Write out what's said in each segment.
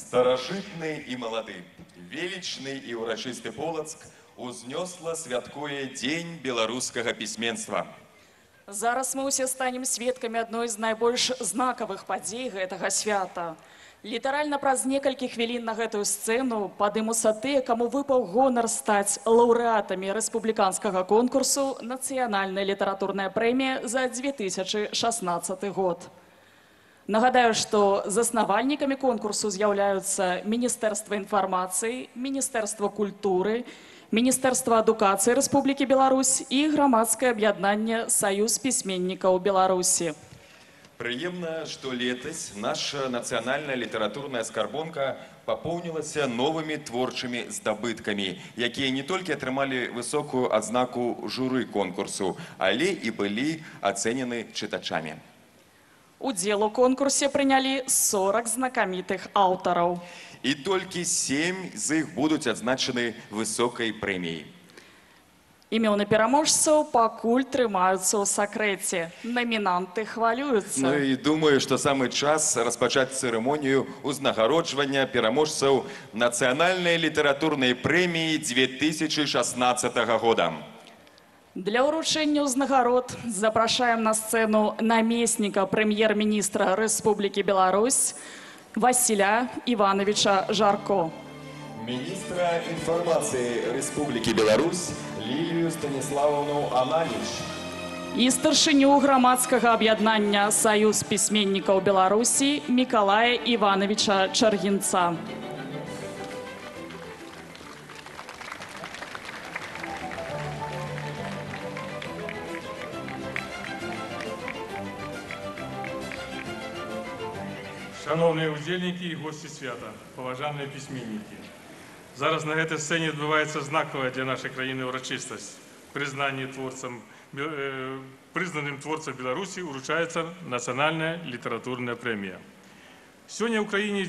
Старажытны і малады, велічны і ўрачысты Полацк узнёсла святкуе Дзень беларускага пісьменства. Зараз мы ўсе станем сведкамі адной з найбольш знакавых падзей гэтага свята. Літаральна праз некалькі хвілін на гэтую сцэну падымуцца тыя, каму выпаў гонар стаць лаўрэатамі рэспубліканскага конкурсу «Нацыянальная літаратурная прэмія» за 2016 год. Нагадаю, што заснавальнікамі конкурсу з'яўляюцца Міністэрства інфармацыі, Міністэрства культуры, Міністэрства адукацыі Рэспублікі Беларусь і грамадскае аб'яднанне «Саюз пісьменнікаў Беларусі». Прыемна, што летась наша нацыянальная літаратурная скарбонка папоўнілася новымі творчымі здабыткамі, якія не толькі атрымалі высокую адзнаку журы конкурсу, але і былі ацэнены чытачамі. Удзел у конкурсе прынялі 40 знакамітых аўтараў. І толькі 7 з іх будуць адзначаны высокай прэміяй. Імёны пераможцаў пакуль трымаюцца ў сакрэце. Намінанты хвалююцца. Ну і думаю, што самы час распачаць цырымонію ўзнагароджвання пераможцаў Нацыянальнай літаратурнай прэміі 2016 года. Для ўручэння ўзнагарод запрашаем на сцэну намесніка прэм'ер-міністра Рэспублікі Беларусь Васіля Івановича Жарко. Міністра інфармацыі Рэспублікі Беларусь Лілію Станіславаўну Ананіч. І старшыню грамадскага аб'яднання «Саюз пісьменнікаў Беларусі» Мікалая Івановича Чаргінца. Шановні удзельнікі і гості свята, паважаныя пісьменнікі. Зараз на гэтай сцэне адбываецца знакавая для нашай краіны ўрачыстасць. Прызнаным творцам Беларусі ўручаецца Нацыянальная літаратурная прэмія. Сёння ў краіне,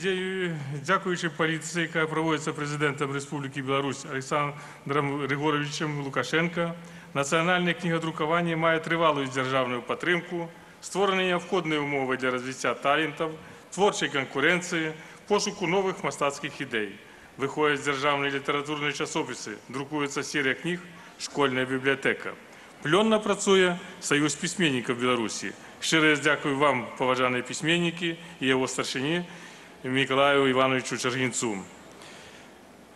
дзякуючы палітыцы, якая праводзіцца прэзідэнтам Рэспублікі Беларусь Александром Григоровичем Лукашенко, нацыянальнае кнігадрукаванне мае трывалую дзяржаўную падтрымку, створаны неабходныя ўмовы для развіцця талентаў, творчай канкурэнцыі, пошуку новых мастацкіх ідэй. Выходзяць дзяржаўныя літаратурныя часопісы, друкуецца серыя кніг «Школьная бібліятэка». Плённа працуе Саюз пісьменнікаў Беларусі. Шчырая дзякуй вам, паважаныя пісьменнікі, і яго старшыні Мікалаю Івановичу Чаргінцу.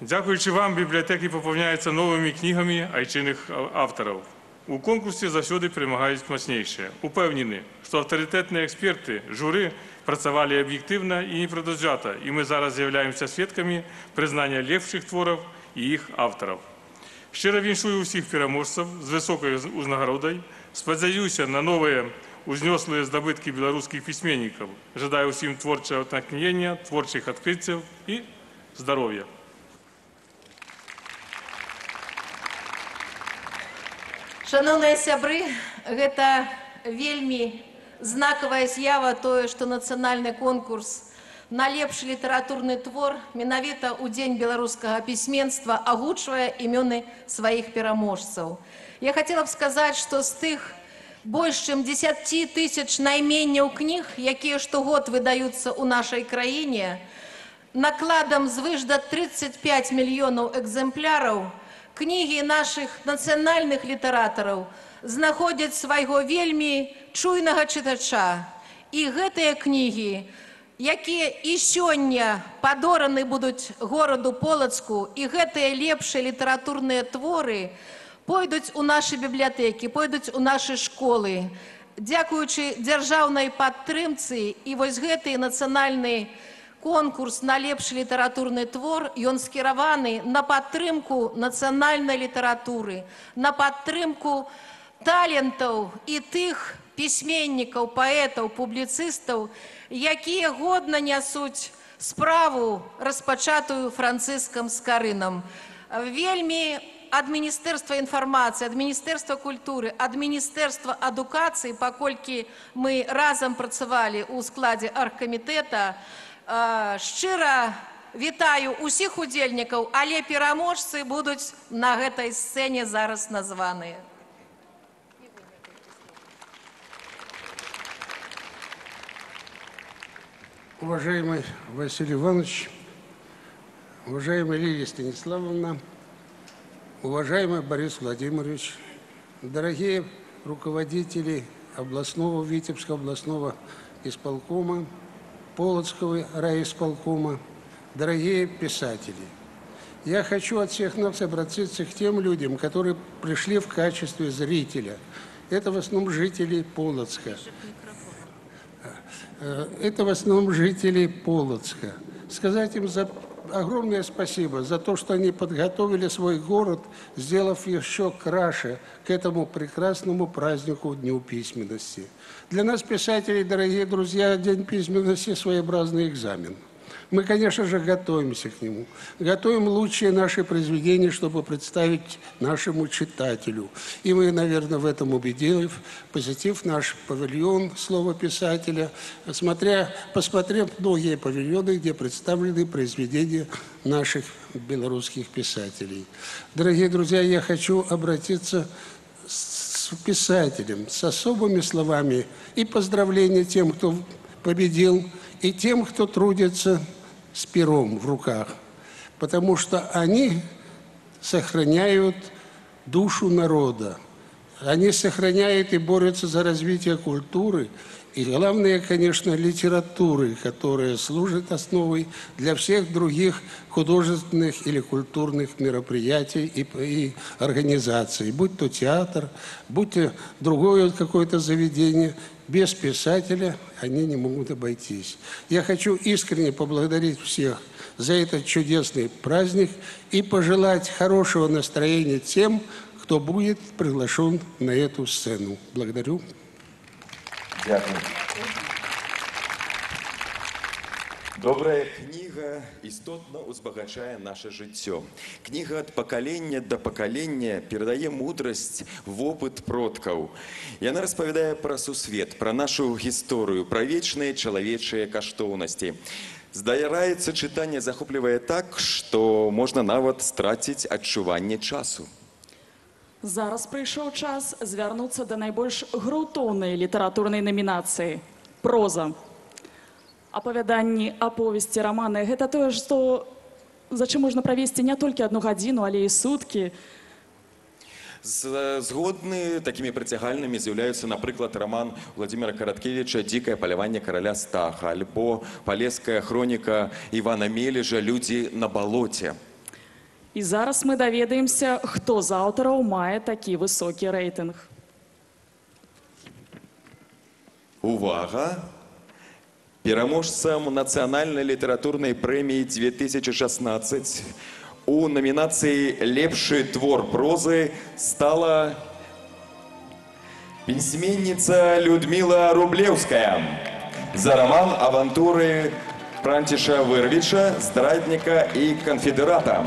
Дзякуючы вам, бібліятэкі папаўняюцца новымі кнігамі айчынных аўтараў. У конкурсе заўсёды перамагаюць мацнейшыя. Упэўнены, што аўтарытэтныя эксперты, журы працавалі аб'ектыўна і непрадуджата, і мы зараз з'яўляемся сведкамі прызнання лепшых твораў і іх аўтараў. Шчыра віншую ўсіх пераможцаў з высокай узнагародай, спадзяюся на новыя узнёслыя здабыткі беларускіх пісьменнікаў. Жадаю ўсім творчага натхнення, творчых адкрыццяў і здароўя. Шановныя сябры, гэта вельмі знакавая з'ява тое, што нацыянальны конкурс на лепшы літаратурны твор менавіта ў Дзень беларускага пісьменства агучвае імёны сваіх пераможцаў. Я хацела б сказаць, што з тых больш чым 10 тысяч найменняў кніг, якія штогод выдаюцца ў нашай краіне, накладам звыш да 35 мільёнаў экземпляраў, кнігі нашых нацыянальных літаратараў знаходзяць свайго вельмі чуйнага чытача. І гэтыя кнігі, якія і сёння падораны будуць гораду Полацку, і гэтыя лепшыя літаратурныя творы пойдуць у нашы бібліятэкі, пойдуць у нашы школы. Дзякуючы дзяржаўнай падтрымцы, і вось гэты нацыянальны конкурс на лепшы літаратурны твор, ён скіраваны на падтрымку нацыянальнай літаратуры, на падтрымку талентаў і тых пісьменнікаў, паэтаў, публіцыстаў, якія годна нясуць справу, распачатую Францыскам Скарынам. Вельмі ад Міністэрства інфармацыі, ад Міністэрства культуры, ад Міністэрства адукацыі, паколькі мы разам працавалі ў складзе аргкамітэта, шчыра вітаю усіх удзельнікаў, але пераможцы будуць на гэтай сцэне зараз названыя. Уважаемый Василий Иванович, Уважаемая Лилия Станиславовна, уважаемый Борис Владимирович, дорогие руководители областного, Витебского областного исполкома, Полоцкого райисполкома, дорогие писатели, я хочу от всех нас обратиться к тем людям, которые пришли в качестве зрителя. Это в основном жители Полоцка. Сказать им огромное спасибо за то, что они подготовили свой город, сделав еще краше к этому прекрасному празднику Дню письменности. Для нас, писателей, дорогие друзья, День письменности – своеобразный экзамен. Мы, конечно же, готовимся к нему. Готовим лучшие наши произведения, чтобы представить нашему читателю. И мы, наверное, в этом убедились, посетив наш павильон «Слово писателя», посмотрев многие павильоны, где представлены произведения наших белорусских писателей. Дорогие друзья, я хочу обратиться с писателем, с особыми словами и поздравления тем, кто победил, и тем, кто трудится с пером в руках, потому что они сохраняют душу народа, они сохраняют и борются за развитие культуры, и главное, конечно, литературы, которая служит основой для всех других художественных или культурных мероприятий и организаций, будь то театр, будь то другое какое-то заведение. Без писателя они не могут обойтись. Я хочу искренне поблагодарить всех за этот чудесный праздник и пожелать хорошего настроения тем, кто будет приглашен на эту сцену. Благодарю. Дякую. Добрая книга істотна узбагачае наше жыццё. Кніга ад пакалення да пакалення перадае мудрасць, вопыт продкаў. Яна распавядае пра сусвет, пра нашу гісторыю, пра вечныя чалавечыя каштоўнасці. Здараецца, чытанне захоплівае так, што можна нават страціць адчуванне часу. Зараз прыйшоў час звярнуцца да найбольш грунтоўнай літаратурнай намінацыі – проза. Апавяданні, аповесці, раманы – гэта тое, за чым можна правесці не толькі 1 гадзіну, але і суткі. Згодны такімі прыцягальнымі з'яўляюцца, напрыклад, раман Владимира Караткевіча «Дзікае паляванне караля Стаха» альбо палеская хроніка Івана Мележа «Людзі на балоце». І зараз мы даведаемся, хто з аўтараў мае такі высокі рэйтынг. Увага! Пераможцам нацыянальнай літаратурнай прэміі 2016 у номінацыі «Лепшы твор прозы» стала пісьменніца Людмила Рублеўская за роман «Авантуры Франтиша Вырвіча, здрадніка і канфедэрата».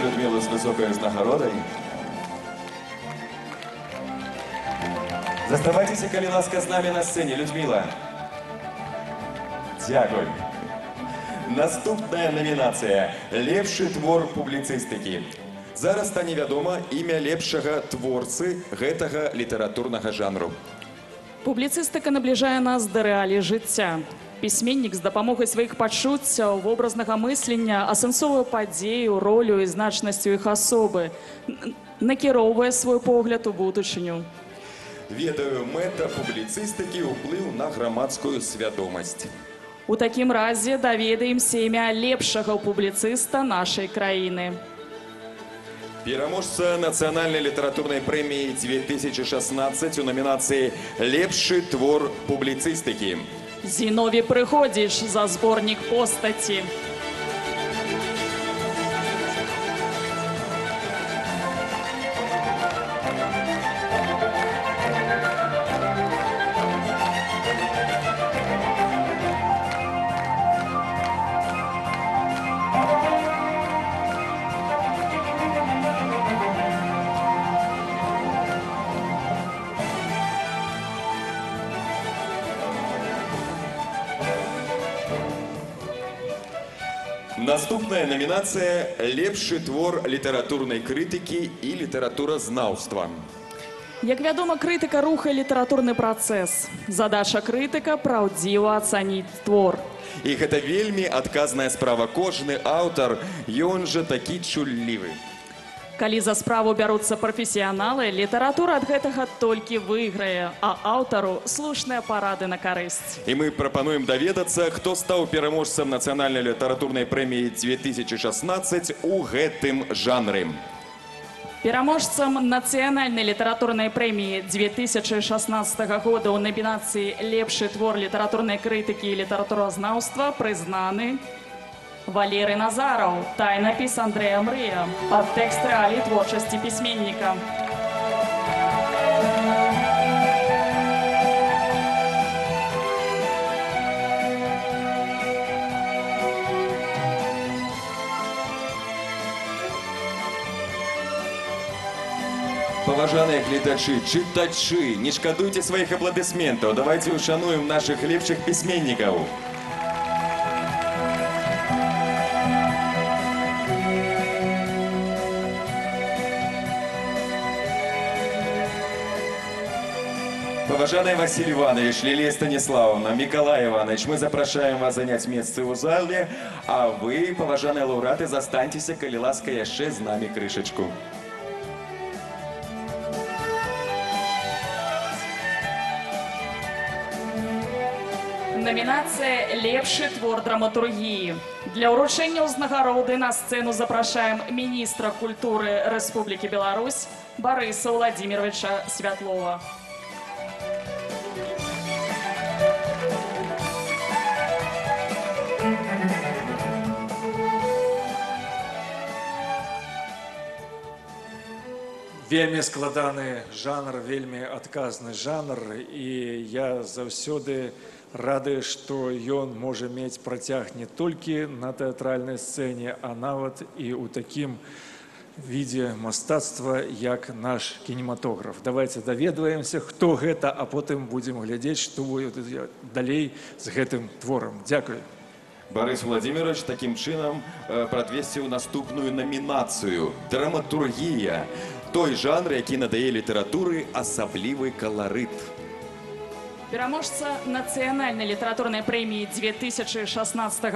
Людмила с высокой нагородой. Заставайтесь, калі ласка, з нами на сцене, Людмила. Дякую. Наступная номінацыя «Лепшы твор публіцыстыкі». Зараз стане вядома імя лепшага творцы гэтага літаратурнага жанру. Публіцыстыка набліжае нас да рэалій жыцця. Пісьменнік з дапамогай сваіх пачуццяў, вобразнага мыслення асэнсоўвае падзею, ролю і значнасцю іх асобы, накіроўвае свой погляд у будучыню. Ведаю, мэта публіцыстыкі – ўплыў на грамадскую свядомасць. У такім разе даведаемся імя лепшага публіцыста нашай краіны. Пераможца нацыянальнай літаратурнай прэміі 2016 у номінацыі «Лепшы твор публіцыстыкі». Зіновій Прыходзіч за зборнік постаці. Наступная номинация «Лепшы твор літаратурнай крытыкі і літаратуразнаўства». Як вядома, крытыка рухае літаратурны працэс. Задача крытыка праўдзіва ацаніць твор. І гэта вельмі адказная справа. Кожны аўтар, ён жа такі чуллівы. Калі за справу бяруцца прафесіяналы, літаратура ад гэтага толькі выйграе, а аўтару слушныя парады на карысць. І мы прапануем даведацца, хто стаў пераможцам нацыянальнай літаратурнай прэміі 2016 у гэтым жанры. Пераможцам нацыянальнай літаратурнай прэміі 2016 года ў намінацыі «Лепшы твор літаратурнай крытыкі і літаратуразнаўства» прызнаны Валерый Назараў, тайнапіс Андрэя Мрыя, падтэкст рэалій творчасці пісьменніка. Паважаныя гледачы, чытачы, не шкадуйце сваіх апладысментаў. Давайте ушануем нашых лепшых пісьменнікаў. Паважаныя Василий Иванович, Лилия Станиславовна, Миколай Иванович, мы запрашаем вас занять месцы ў зале, а вы, паважаныя лаўрэаты, застаньцеся, калі ласка, яшчэ з намі крышачку. Номінацыя «Лепшы твор драматургіі». Для ўручэння ўзнагароды на сцэну запрашаем міністра культуры Рэспублікі Беларусь Барыса Владимировича Святлова. Вельмі складаны жанр, вельмі адказны жанр, і я заўсёды рады, што ён можа мець працяг не толькі на тэатральнай сцэне, а нават і ў такім відзе мастацтва, як наш кінематограф. Давайте даведваемся, хто гэта, а потым будзем глядзець, што будет далей з гэтым творам. Дзякуй. Борис Владимирович таким чынам прадвесціў наступную номінацыю «Драматургія». Той жанр, які надае літаратуры асаблівы каларыт. Пераможца нацыянальнай літаратурнай прэміі 2016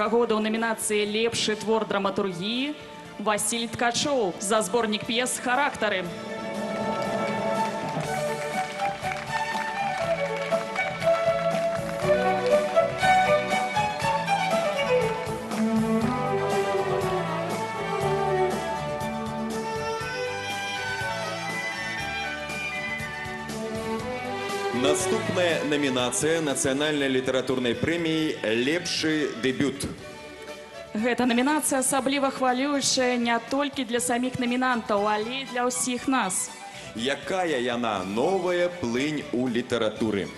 года ў намінацыі «Лепшы твор драматургіі» Василь Ткачоў за зборнік п'ес «Характары». Наступная номінацыя нацыянальнай літаратурнай прэміі «Лепшы дэбют». Гэта номінацыя асабліва хвалюючая не толькі для саміх намінантаў, але і для ўсіх нас. Якая яна новая плынь у літаратуры?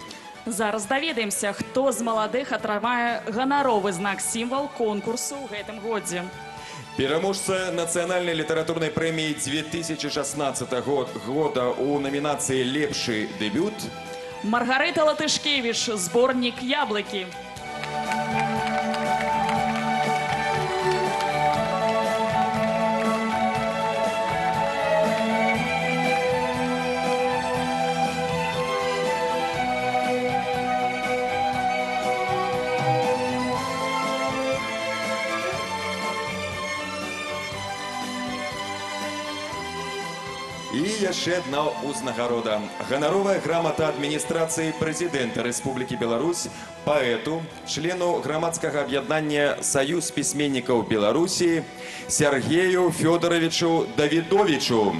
Зараз даведаемся, хто з маладых атрымае ганаровы знак-сімвал конкурсу ў гэтым годзе. Пераможца нацыянальнай літаратурнай прэміі 2016 года ў номінацыі «Лепшы дэбют» Маргарыта Латышкевіч, зборнік «Яблыкі». І яшчэ адна ўзнагарода. Ганаровая грамата адміністрацыі прэзідэнта Рэспублікі Беларусь, паэту, члену грамадскага аб'яднання «Саюз пісьменнікаў Беларусі» Сергею Фёдоровичу Давидовичу.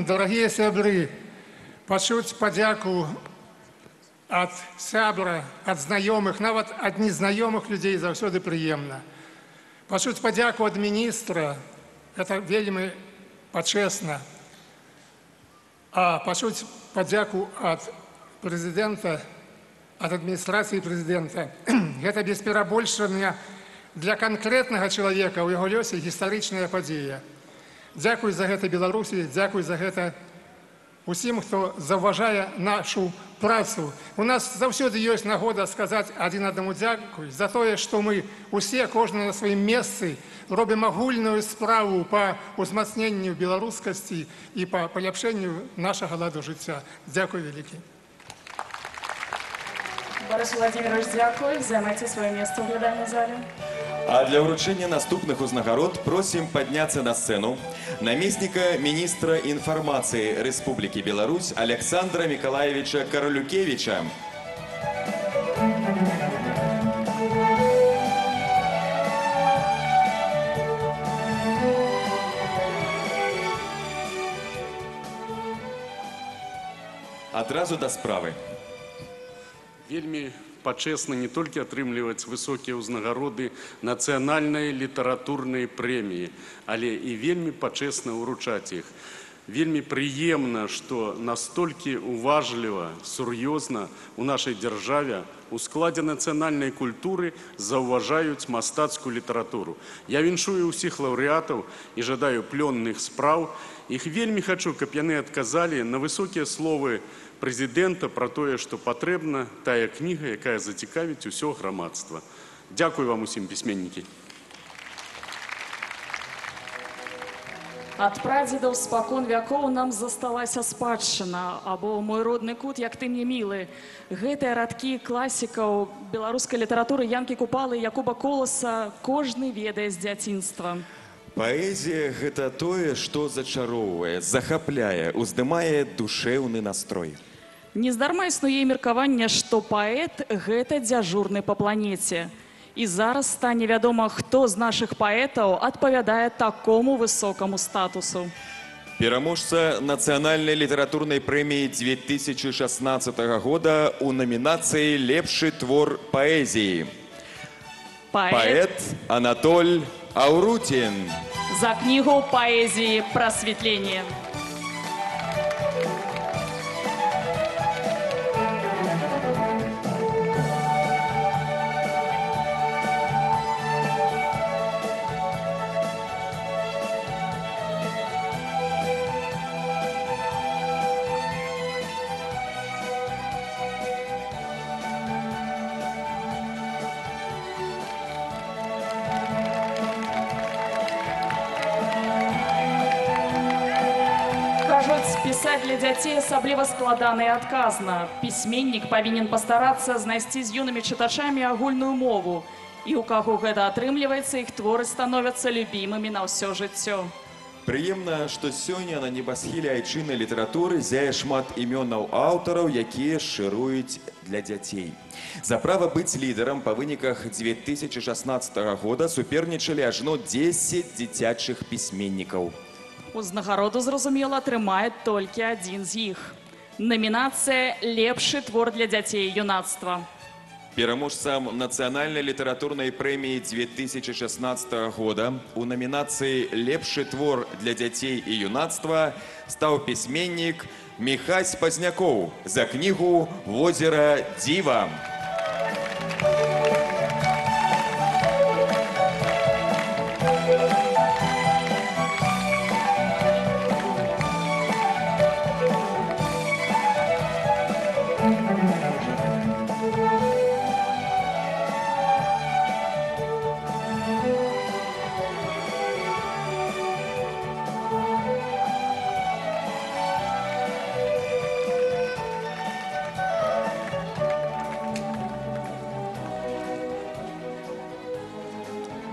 Дорогие сябры, пачуць падзяку ад сябра, ад знаёмых, нават ад незнаёмых людзей заўсёды прыемна. Пачуць падзяку ад міністра – гэта вельмі пачэсна. А пачуць падзяку ад прэзідэнта, ад адміністрацыі прэзідэнта – гэта без перабольшання для канкрэтнага чалавека ў яго лёсе гістарычная падзея. Дзякуй за гэта Беларусі, дзякуй за гэта усім, хто заўважае нашу працу. У нас заўсёды ёсць нагода сказаць адзін аднаму дзякуй за тое, што мы усе, кожны на сваім месцы, робім агульную справу па ўзмацненню беларускасці і па паляпшэнню нашага ладу жыцця. Дзякуй вялікі. Борис Владимирович, дзякуй. Займайце сваё месца ў глядальнай зале. А для ўручэння наступных узнагарод просім падняцца на сцэну намесніка міністра інфармацыі Рэспублікі Беларусь Александра Миколаевича Каралюкевича. Адразу да справы. Вельмі пачэсна не толькі атрымліваць высокія ўзнагароды нацыянальнай літаратурнай прэміі, але і вельмі пачэсна ўручаць іх. Вельмі прыемна, што настолькі уважліва, сур'ёзна ў нашай дзяржаве у складзе нацыянальнай культуры заўважаюць мастацкую літаратуру. Я віншую ўсіх лаўрэатаў і жадаю плённых спраў. Іх вельмі хачу, каб яны адказалі на высокія словы прэзідэнта пра тое, што патрэбна тая кніга, якая зацікавіць усё грамадства. Дзякуй вам усім, пісьменнікі. Ад прадзедаў спакон вякоў нам засталася спадчына, або «Мой родны кут, як ты мне мілы». Гэтыя радкі класікаў беларускай літаратуры Янкі Купалы і Якуба Коласа кожны ведае з дзяцінства. Паэзія – гэта тое, што зачароўвае, захапляе, уздымае душэўны настрой. Нездарма існуе меркаванне, што паэт – гэта дзяжурны па планеце. І зараз стане вядома, хто з нашых паэтаў адпавядае такому высокаму статусу. Пераможца нацыянальнай літаратурнай прэміі 2016 года ў намінацыі «Лепшы твор паэзіі». Паэт Анатоль Аурутин. За книгу поэзии «Просветление». Пісаць для дзяцей асабліва складана і адказна. Пісьменнік павінен пастарацца знайсці з юнымі чытачамі агульную мову. І ў каго гэта атрымліваецца, іх творы становяцца любімымі на ўсё жыццё. Прыемна, што сёння на небасхіле айчыннай літаратуры зяе шмат імёнаў аўтараў, якія шыруюць для дзяцей. За права быць лідарам па выніках 2016 года супернічалі ажно 10 дзіцячых пісьменнікаў. Узнагароду, зразумела, атрымае толькі адзін з іх. Намінацыя «Лепшы твор для дзяцей і юнацтва». Пераможцам нацыянальнай літаратурнай прэміі 2016 года у намінацыі «Лепшы твор для дзяцей і юнацтва» стаў пісьменнік Міхась Пазнякоў за кнігу «Возера дзіва».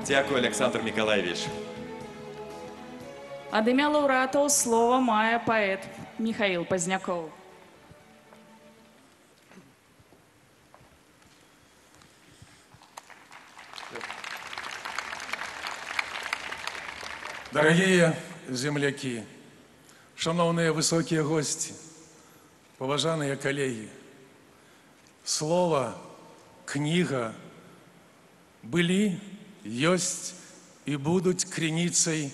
Дякую, Александр Миколаевич. Ад імя лаўрэатаў слова мае паэт Михаил Пазнякоў. Дорогие земляки, шановные высокие гости, поважанные коллеги, слово, книга были, есть и будут криницей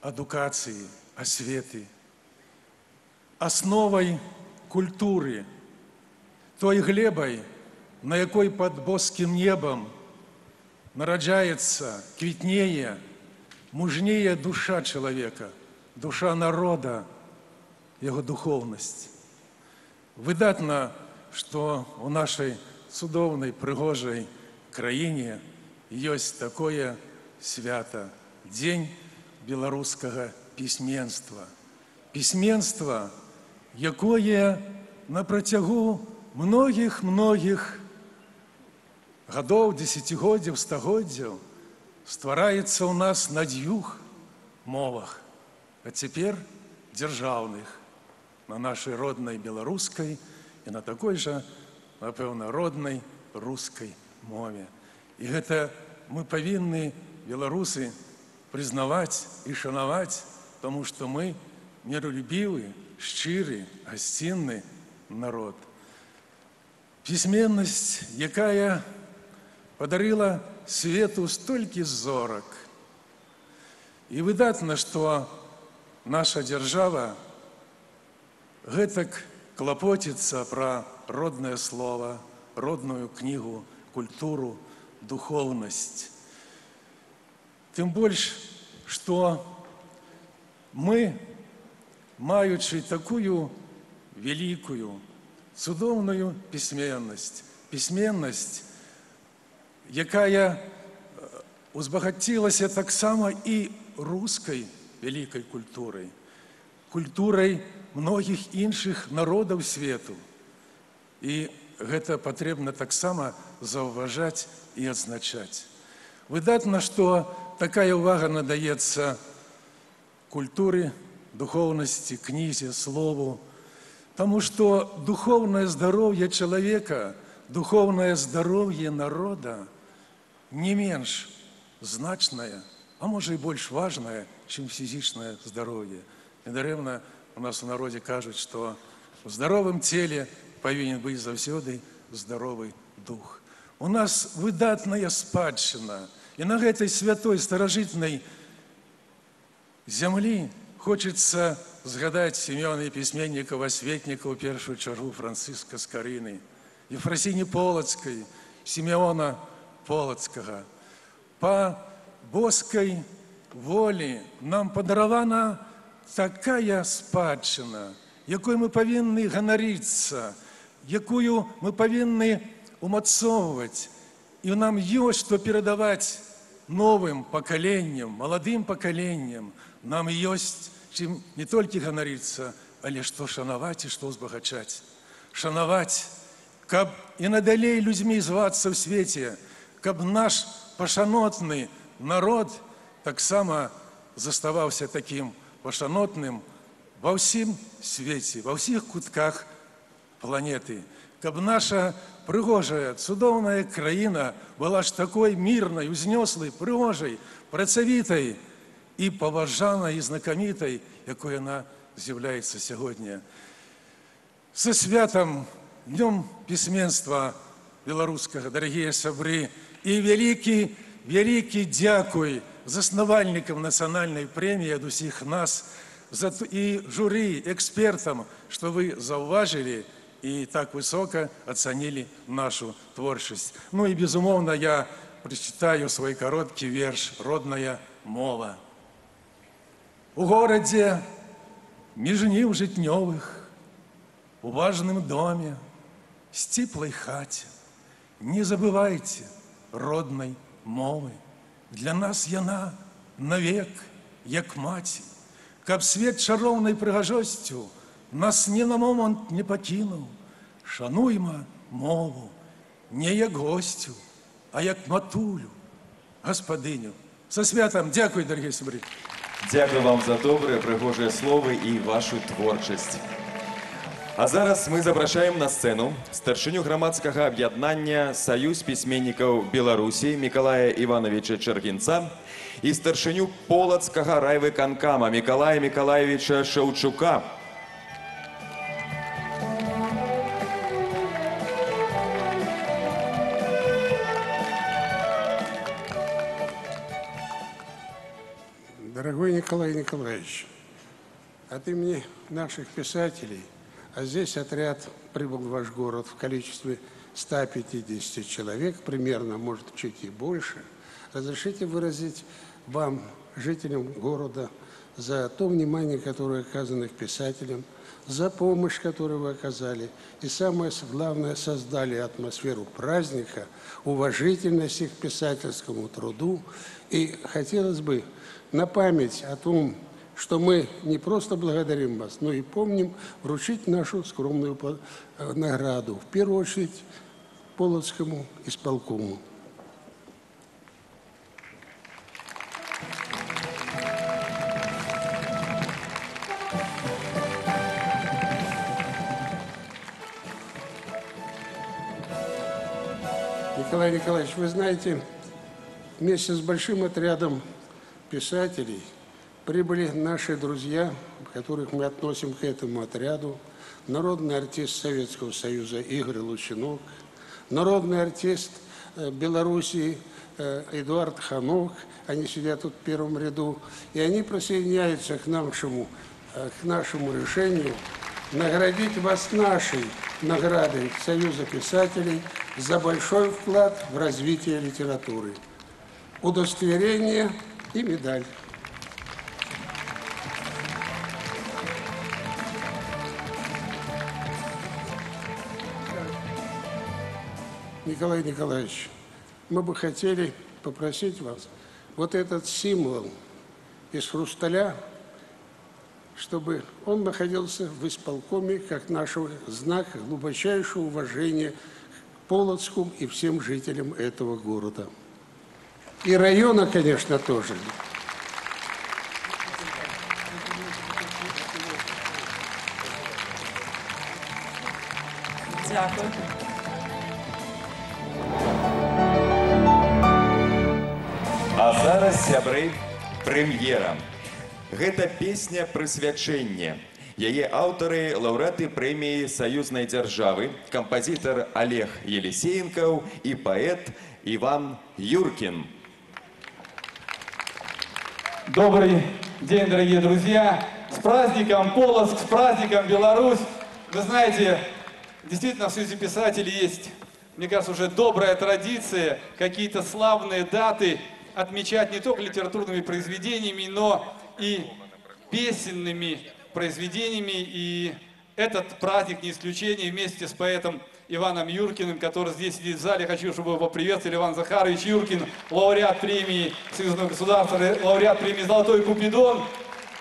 адукации, осветы, основой культуры, той глебой, на якой под боским небом нараджается, квітнее, мужнее душа человека, душа народа, его духовность. Выдатно, что у нашей цудоўнай, прыгожай краіне ёсць такое свята – Дзень беларускага пісьменства. Пісьменства, якое на працягу многіх гадоў, дзесяцігоддзяў, стагоддзяў ствараецца ў нас на 2 мовах, а цяпер дзяржаўных, на нашай роднай беларускай і на такой жа, напэўна, роднай рускай мове. І гэта мы павінны, беларусы, прызнаваць і шанаваць, тому што мы міролюбівы, шчыры, гасцінны народ. Пісьменнасць, якая падарыла свету столькі зорак. І выдатна, што наша дзяржава гэтак клапоціцца пра роднае слова, родную кнігу, культуру, духоўнасць. Тым больш, што мы, маючы такую вялікую, цудоўную пісьменнасць, пісьменнасць, якая узбагацілася таксама і рускай вялікай культурай, культурай многіх іншых народаў свету. І гэта патрэбна таксама заўважаць і адзначаць. Выдатна, што такая ўвага надаецца культуры, духоўнасці, кнізе, слову, таму што духоўнае здароўе чалавека, духоўнае здароўе народа не менш значнае, а можа і больш важнае, чым фізічнае здароўе. Недарэмна у нас у народзе кажуць, што у здаровым целе павінен быць заўсёды здаровы дух. У нас выдатная спадчына, і на гэтай святой старажытнай зямлі хочацца згадаць імёны пісьменнікаў, асветнікаў, у першую чаргу Францыска Скарыны, Ефрасіні Полацкай, Сімеона Полацкага. Па боскай волі нам падаравана такая спадчына, якой мы павінны ганарыцца, якую мы павінны умацоўваць, і нам ёсць што перадаваць новым пакаленням, маладым пакаленням. Нам ёсць чым не толькі ганарыцца, але што шанаваць і што ўзбагачаць. Шанаваць, каб і надалей людзьмі звацца ў свеце, каб наш пашанотны народ таксама заставаўся такім пашанотным ва ўсім свеце, ва ўсіх кутках планеты. Каб наша прыгожая, цудоўная краіна была ж такой мірнай, узнёслай, прыгожай, працавітай і паважанай і знакамітай, якой яна з'яўляецца сягоння. Са святам, Днём пісьменства беларускага, дарагія сябры, і вялікі дзякуй заснавальнікам нацыянальнай прэміі ад усіх нас і журы, экспертам, што вы заўважылі і так высока ацанілі нашу творчасць. Ну і, безумоўна, я прачытаю свой кароткі верш «Родная мова». У горадзе, між ніў жытнёвых, у важным доме, сціплай хаце, не забывайце роднай мовы. Для нас яна навек, як маці, каб свет чароўнай прыгажосцю нас ні на момант не пакінуў. Шануйма мову не як госцю, а як матулю, гаспадыню. Са святам, дзякуй, дарагія сябры. Дякую вам за добрыя, прыгожыя словы і вашу творчасць. А зараз мы запрашаем на сцэну старшыню грамадскага аб'яднання «Саюз пісьменнікаў Беларусі» Мікалая Івановича Чэргінца і старшыню Полацкага райвыканкама Мікалая Мікалаевича Шаўчука. Дорогой Николай Николаевич, от имени наших писателей, а здесь отряд прибыл в ваш город в количестве 150 человек, примерно, может, чуть и больше, разрешите выразить вам, жителям города, за то внимание, которое оказано к писателям, за помощь, которую вы оказали. И самое главное, создали атмосферу праздника, уважительности к писательскому труду. И хотелось бы на память о том, что мы не просто благодарим вас, но и помним вручить нашу скромную награду. В первую очередь, Полоцкому исполкому. Николай Николаевич, вы знаете, вместе с большим отрядом писателей прибыли наши друзья, которых мы относим к этому отряду, народный артист Советского Союза Игорь Лучинок, народный артист Белоруссии Эдуард Ханок, они сидят тут в первом ряду, и они присоединяются к нашему решению наградить вас нашей наградой Союза писателей за большой вклад в развитие литературы. Удостоверение и медаль. Николай Николаевич, мы бы хотели попросить вас вот этот символ из хрусталя, чтобы он находился в исполкоме как наш знак глубочайшего уважения к Полоцку и всем жителям этого города. И района, конечно, тоже. Дякую. А зараз, сябры, прэм'ера. Гэта песня прысвячэння. Яе аўтары лаўрэаты прэміі саюзнай дзяржавы, кампазітар Олег Елисеенков и поэт Иван Юркин. Добрый день, дорогие друзья! С праздником Полоцк, с праздником Беларусь! Вы знаете, действительно в Союзе писателей есть, мне кажется, уже добрая традиция какие-то славные даты отмечать не только литературными произведениями, но и песенными произведениями. И этот праздник не исключение. Вместе с поэтом Иваном Юркиным, который здесь сидит в зале, хочу, чтобы его поприветствовали. Иван Захарович Юркин, лауреат премии Союзного государства, лауреат премии «Золотой Купидон».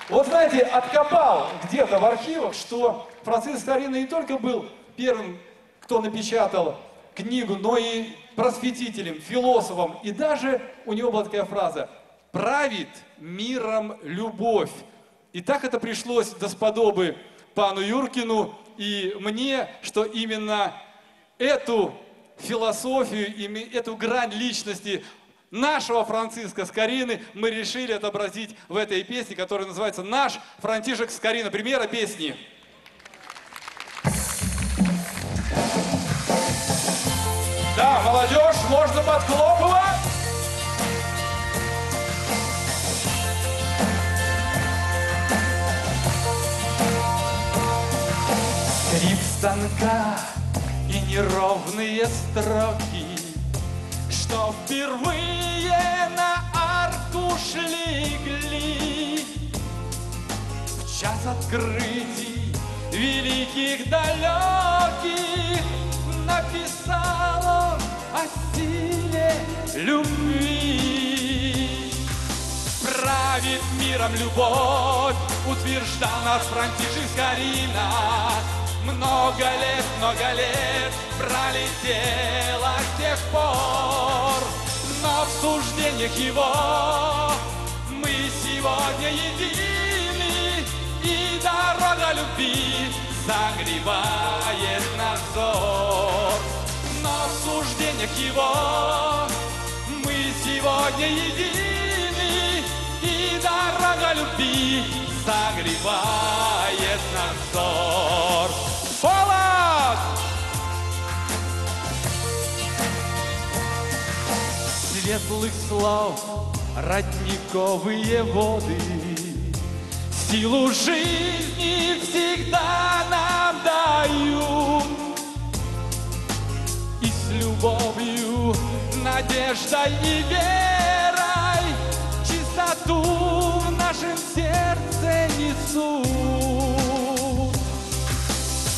Вот знаете, откопал где-то в архивах, что Франциск Скорина не только был первым, кто напечатал книгу, но и просветителем, философом. И даже у него была такая фраза: «Правит миром любовь». И так это пришлось досподобы пану Юркину и мне, что именно эту философию, эту грань личности нашего Франциска Скорины мы решили отобразить в этой песне, которая называется «Наш Франтишек Скорина». Премьера песни. Да, молодежь, можно подхлопывать. Скрип станка и неровные строки, что впервые на аркуш легли. В час открытий великих далеких написал он о силе любви. Правит миром любовь, утверждал нас Франтишек Скорина. Много лет пролетело с тех пор, но в суждениях его мы сегодня едины, и дорога любви согревает наш взор. Но в суждениях его мы сегодня едины, и дорога любви согревает наш взор. Полоцк! Светлых слов родниковые воды силу жизни всегда нам дают. И с любовью, надеждой и верой красоту в нашем сердце несут.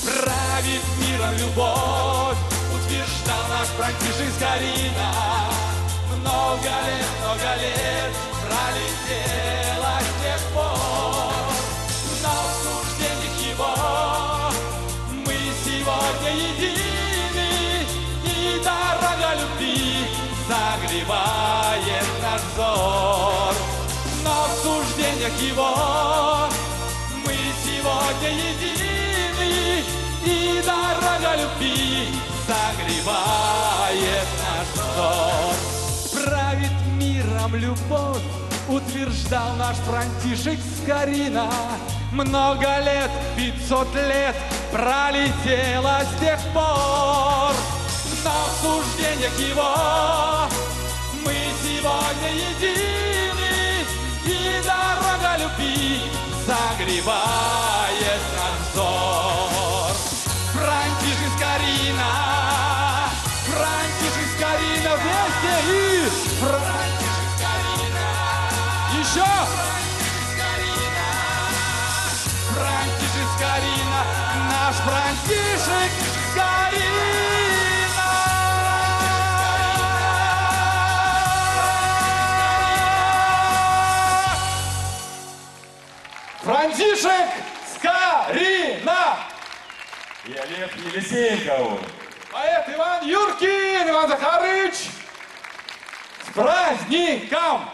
Правит миром любовь, утверждал наш Франтишек Скорина. Много лет пролетело с тех пор, но в суждениях его мы сегодня едины, и дорога любви согревает наш взор. Но в суждениях его мы сегодня едины, и дорога любви согревает наш взор. Правит миром любовь, утверждал наш Франтишек Скорина. Много лет, 500 лет пролетело с тех пор, но в суждениях его мы сегодня едины, и дорога любви согревает наш взор. Франтишек Скорина, Франтишек Скорина вместе и Франтишек Скорина. Еще Франтишек Скорина, наш Франтишек Скорина. Франтишек Скорина. И Олег Елисеенков. Поэт Иван Юркин, Иван Захарыч, с праздником!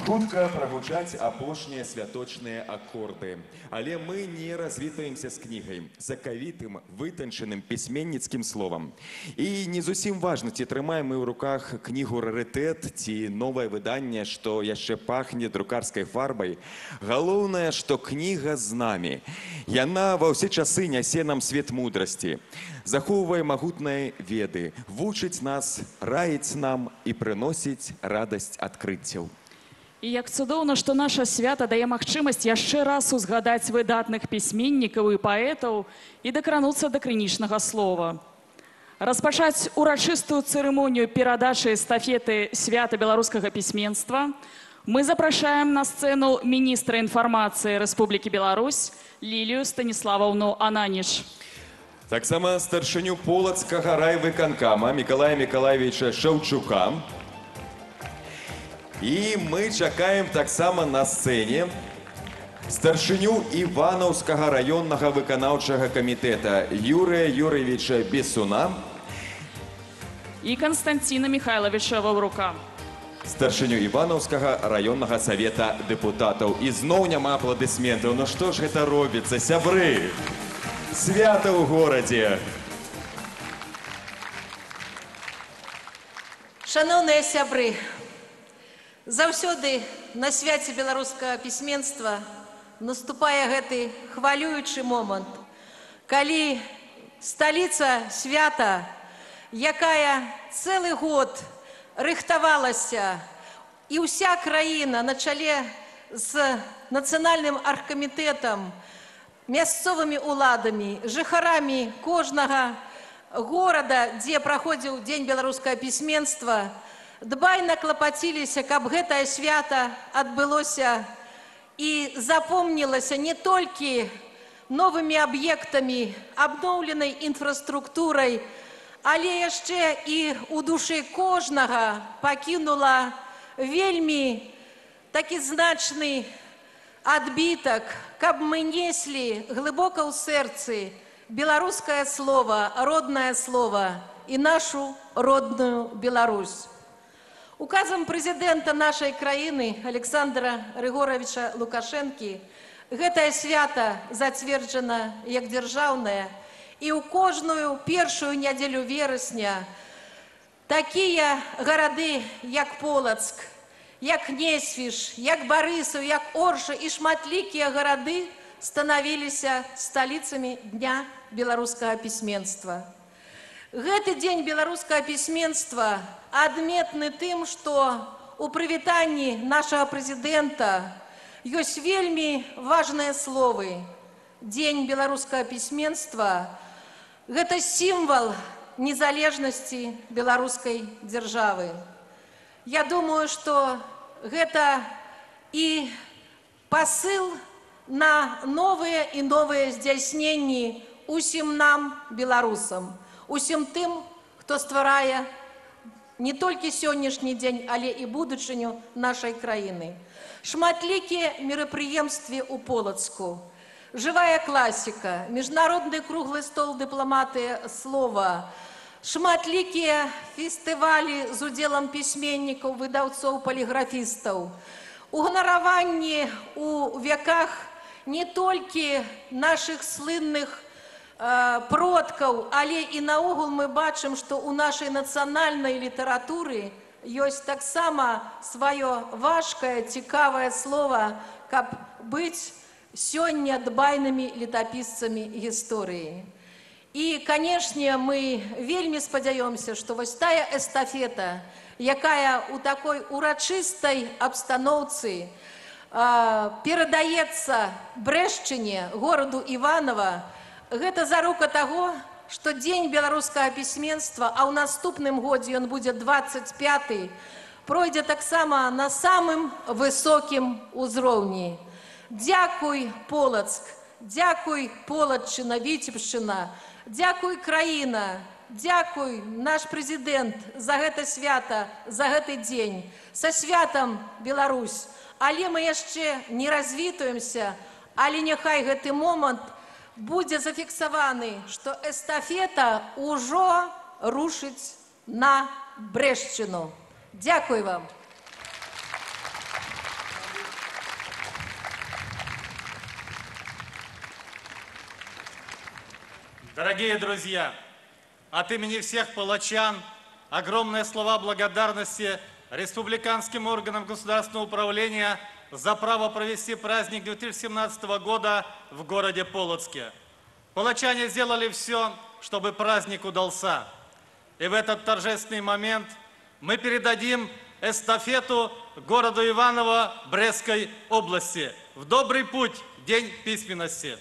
Хутка прагучаць апошнія святочныя акорды. Але мы не развітваемся з кнігай, закавітым, вытанчаным пісьменніцкім словам. І не зусім важна, ці трымаем мы ў руках кнігу рарытэт, ці новае выданне, што яшчэ пахне друкарскай фарбай. Галоўнае, што кніга з намі. Яна ва ўсе часы нясе нам свет мудрасці, захоўвае магутныя веды, вучыць нас, раіць нам і прыносіць радасць адкрыццяў. І як цудоўна, што наша свята дае магчымасць яшчэ раз узгадаць выдатных пісьменнікаў і паэтаў і дакрануцца да крынічнага слова. Распачаць урачыстую цырымонію перадачы эстафеты свята беларускага пісьменства мы запрашаем на сцэну міністра інфармацыі Рэспублікі Беларусь Лілію Станіславаўну Ананіш. Таксама старшыню полацкага райвыканкама Мікалая Мікалаевіча Шаўчука. І мы чакаем таксама на сцэне старшыню Іванаўскага раённага выканаўчага камітэта Юрыя Юрыевіча Бесуна І Канстанціна Міхайлавіча Ваўрука. Старшыню Іванаўскага раённага савета дэпутатаў. І зноў няма апладысментаў. Ну што ж гэта робіцца, сябры? Свята ў горадзе! Шановныя сябры, заўсёды на свяце беларускага пісьменства наступае гэты хвалюючы момант, калі сталіца свята, якая цэлы год рыхтавалася, і ўся краіна на чале з нацыянальным аргкамітэтам, мясцовымі ўладамі, жыхарамі кожнага горада, дзе праходзіў Дзень беларускага пісьменства, дбайна клапаціліся, каб гэтае свята адбылося і запомнілася не толькі новымі аб'ектамі, абноўленай інфраструктурай, але яшчэ і ў душы кожнага пакінула вельмі такі значны адбітак, каб мы неслі глыбока ў сэрцы беларускае слова, роднае слова і нашу родную Беларусь. Указом прэзідэнта нашай краіны Александра Григоровича Лукашэнкі гэтае свята зацверджана як дзяржаўнае, і ў кожную першую нядзелю верасня такія гарады, як Полацк, як Несвіж, як Барысаў, як Орша і шматлікія гарады станавіліся сталіцамі Дня беларускага пісьменства. Гэты дзень беларускага пісьменства адметны тым, што у прывітанні нашага прэзідэнта ёсць вельмі важныя словы. Дзень беларускага пісьменства – гэта сімвал незалежности белорусской державы. Я думаю, что это и посыл на новые и новые здзяйсненні усім нам, беларусам, усім тым, хто стварае не толькі сённяшні дзень, але і будучыню нашай краіны. Шматлікія мерапрыемствы ў Полацку, жывая класіка, міжнародны круглы стол дыпламатыя слова, шматлікія фестывалі з удзелам пісьменнікаў, выдаўцоў, паліграфістаў, уганараванні ў вяках не толькі нашых слынных продкаў, але і наогул мы бачым, што ў нашай нацыянальнай літаратуры ёсць таксама сваё важкае, цікавае слова, каб быць сёння дбайнымі летапісцамі гісторыі. І, канешне, мы вельмі спадзяёмся, што вось тая эстафета, якая ў такой урачыстай абстаноўцы перадаецца Брэшчыне, гораду Іванова, гэта зарука таго, што Дзень беларускага пісьменства, а ў наступным годзе ён будзе 25-й, пройдзе таксама на самым высокім узроўні. Дзякуй, Полацк, дзякуй, Полаччына, Віцебшчына, дзякуй, краіна, дзякуй, наш прэзідэнт, за гэта свята, за гэты дзень. Са святам, Беларусь! Але мы яшчэ не развітуемся, але няхай гэты момант будзе зафіксаваны, што эстафета ўжо рушыць на Брэшчыну. Дзякуй вам! Дорогие друзья, от имени всех палачан огромные слова благодарности республиканским органам государственного управления за право провести праздник 2017 года в городе Полоцке. Палачане сделали все, чтобы праздник удался. И в этот торжественный момент мы передадим эстафету городу Иваново Брестской области. В добрый путь, День письменности!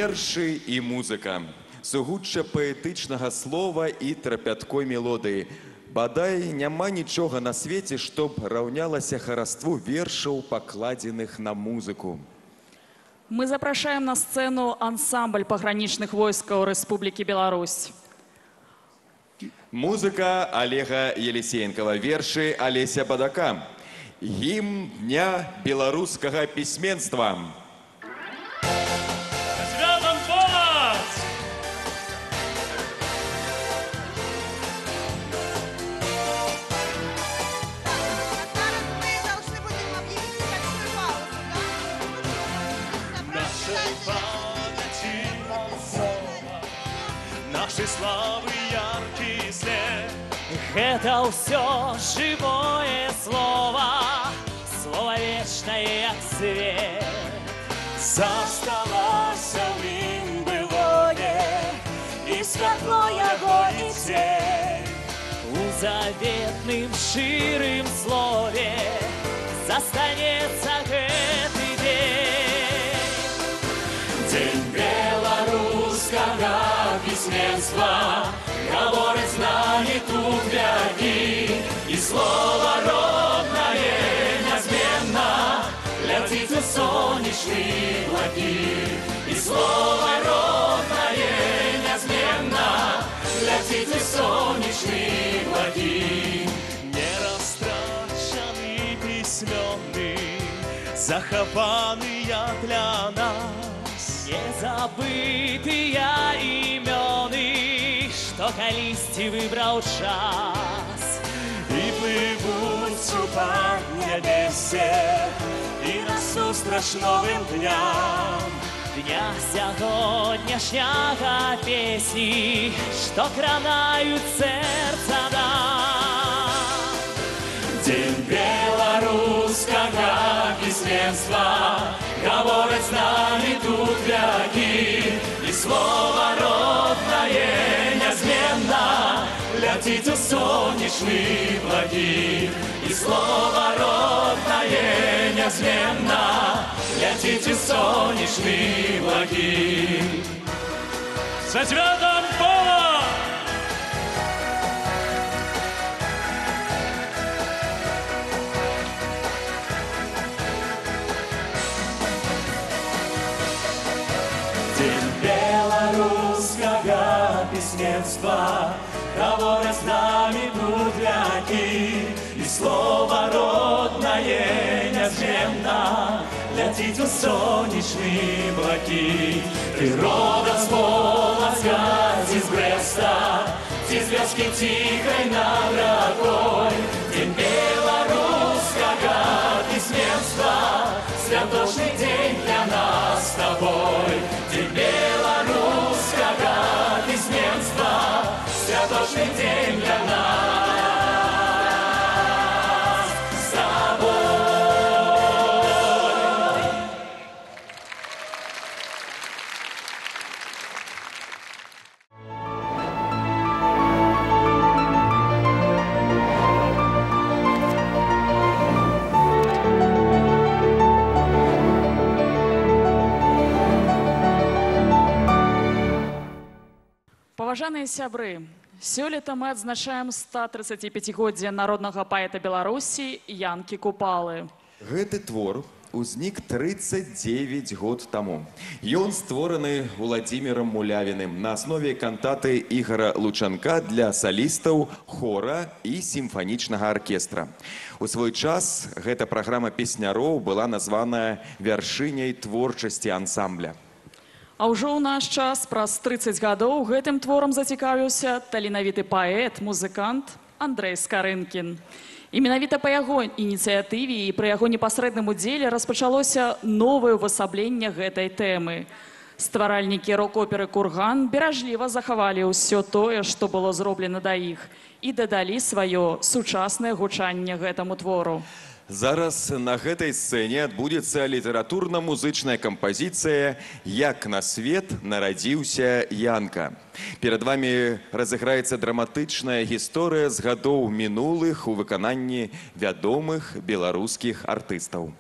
Вершы і музыка, сугучча паэтычнага слова і трапяткой мелодыі. Бадай, няма нічога на свеце, што б раўнялася хараству вершаў, пакладзеных на музыку. Мы запрашаем на сцэну ансамбль пагранічных войскаў Рэспублікі Беларусь. Музыка Олега Елисеенкова, вершы Алеся Бадака. Гімн Дня беларускага пісьменства. Нашей славы яркий след. Это все живое слово, слово вечное, як свет. Засталася в ним былое, и святло его, и тень. У заветным ширым слове застанется этот день. День белорусского письменства, говорит знание тут вяки, и слово родное неизменно летит в солнечные облаки. И слово родное неизменно летит в солнечные облаки. Нерастраченный письменный, захованные для нас, незабытые имёны, что колисти выбрал час. И плывут по небесе, и насустрач новым дням. Дня сьогоднішняга песни, что кранают сердца нам. письменства, говорят с нами тут вяки, и слово родное неизменно летит у солнечных благих, и слово родное неизменно летит у солнечных благих. Со святом Пола! День белорусского письменства, говорят с нами тут вяки, и слово родное неизменно летит у солнечные блоки. Природа с Полоцка, из Бреста, из звездки тихой над рекой. День белорусского письменства, святочный день для нас с тобой. День белорусского письменства, святочный день для нас с тобой. Паважаныя сябры, сёлета мы адзначаем 135годдзе народнага паэта Беларусі Янкі Купалы. Гэты твор узнік 39 год таму. Ён створаны Владзімірам Мулявіным на аснове кантаты Ігара Лучанка для салістаў, хора і сімфанічнага аркестра. У свой час гэта праграма песняроў была названая вяршыняй творчасці ансамбля. А ўжо ў наш час, праз 30 гадоў, гэтым творам зацікавіўся таленавіты паэт, музыкант Андрэй Скарынкін. І менавіта па яго ініцыятыве і пры яго непасрэдным удзеле распачалося новае ўвасабленне гэтай тэмы. Стваральнікі рок-оперы «Курган» беражліва захавалі ўсё тое, што было зроблена да іх, і дадалі сваё сучаснае гучанне гэтаму твору. Зараз на гэтай сцэне адбудзецца літаратурна-музычная кампазіцыя «Як на свет нарадзіўся Янка». Перад вамі разыграецца драматычная гісторыя з гадоў мінулых у выкананні вядомых беларускіх артыстаў.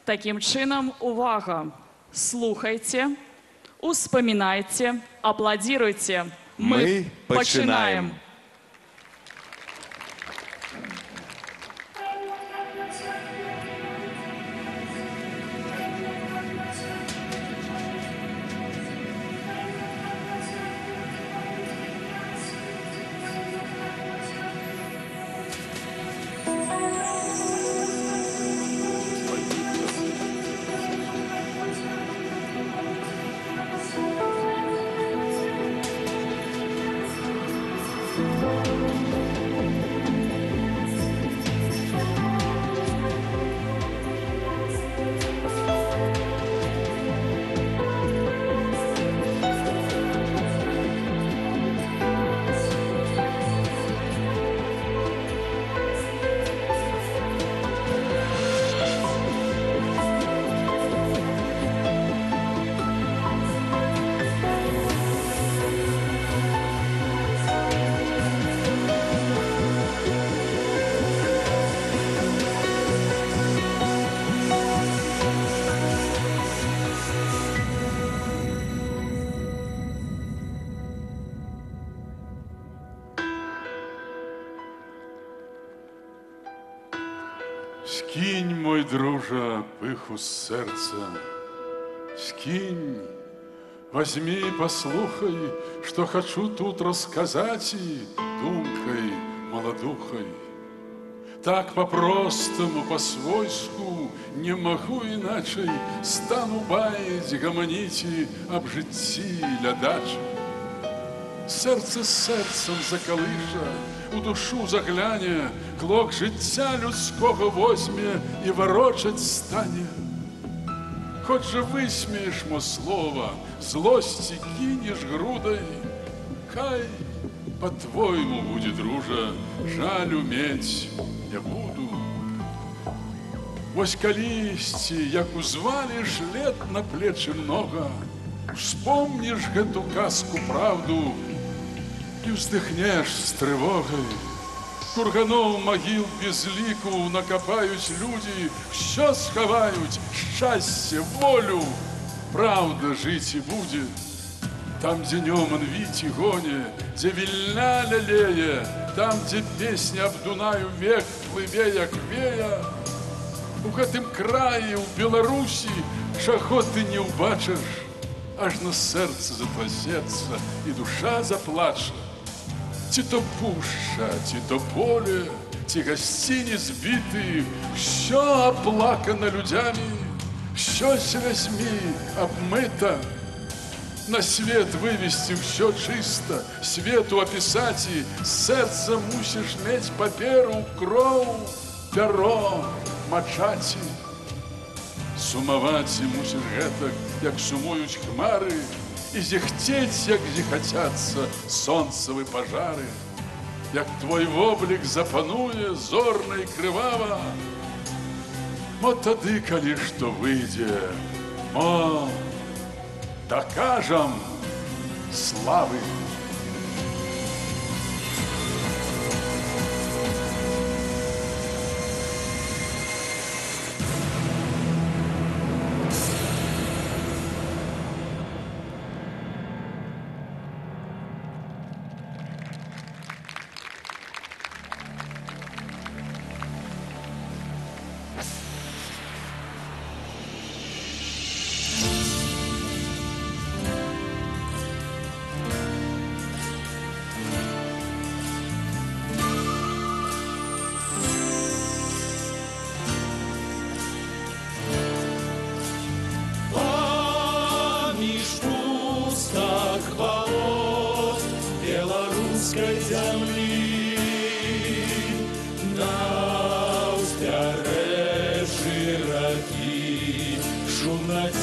Такім чынам, увага! Слухайце, успамінайце, апладзіруйце. Мы пачынаем! Скинь, мой друже, пыху с сердца, скинь, возьми и послухай, что хочу тут рассказать и думкой молодухой. Так по-простому, по-свойску, не могу иначе, стану баять, гомонить и об житті лядача. Серце з серцем заколиша, у душу загляне, клок життя людського возьме і ворочать стане. Хоть же висмієш мо слово, злості кинеш грудой, хай по-твоему будет, друже, жаль уметь не буду. Вось калісьці, як узваліш лет на плечы многа, вспомніш гэту казку правду і ўздыхнеш з трывогай. Курганоў магіл без ліку накапаюць людзі, ўсё схаваюць, шчасце, волю, правда жыць і будзе. Там, дзе нёман віць і гоне, дзе вільня лялее, там, дзе песня аб Дунаю век плыве, як вея. У гэтым краі, у Беларусі, чаго ты не ўбачыш, аж на сэрца затрасецца і душа заплача. Ці то пушча, ці то поле, ці гасціні збіты, ўсё аплакана людзямі, ўсё слязьмі абмыта. На свет вывести ўсё чыста, свету апісаць і сэрца мусіш мець паперу, кроў, пяро, мачаці. Сумаваць мусіш гэтак, як сумуюць хмары, і зіхцець, як зіхацяцца сонцавы пажары. Як твой воблік запануе зорна і крывава, мо тады, калі што выйдзе, мо докажем славы. беларускай зямлі на ўзбярэжжы ракі шумнацежнай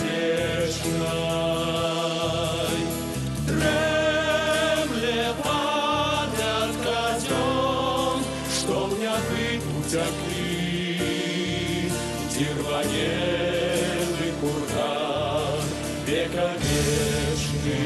трэмле памятка дзён, што ў нябыт уцяклі, дзірванелы курган векавечны.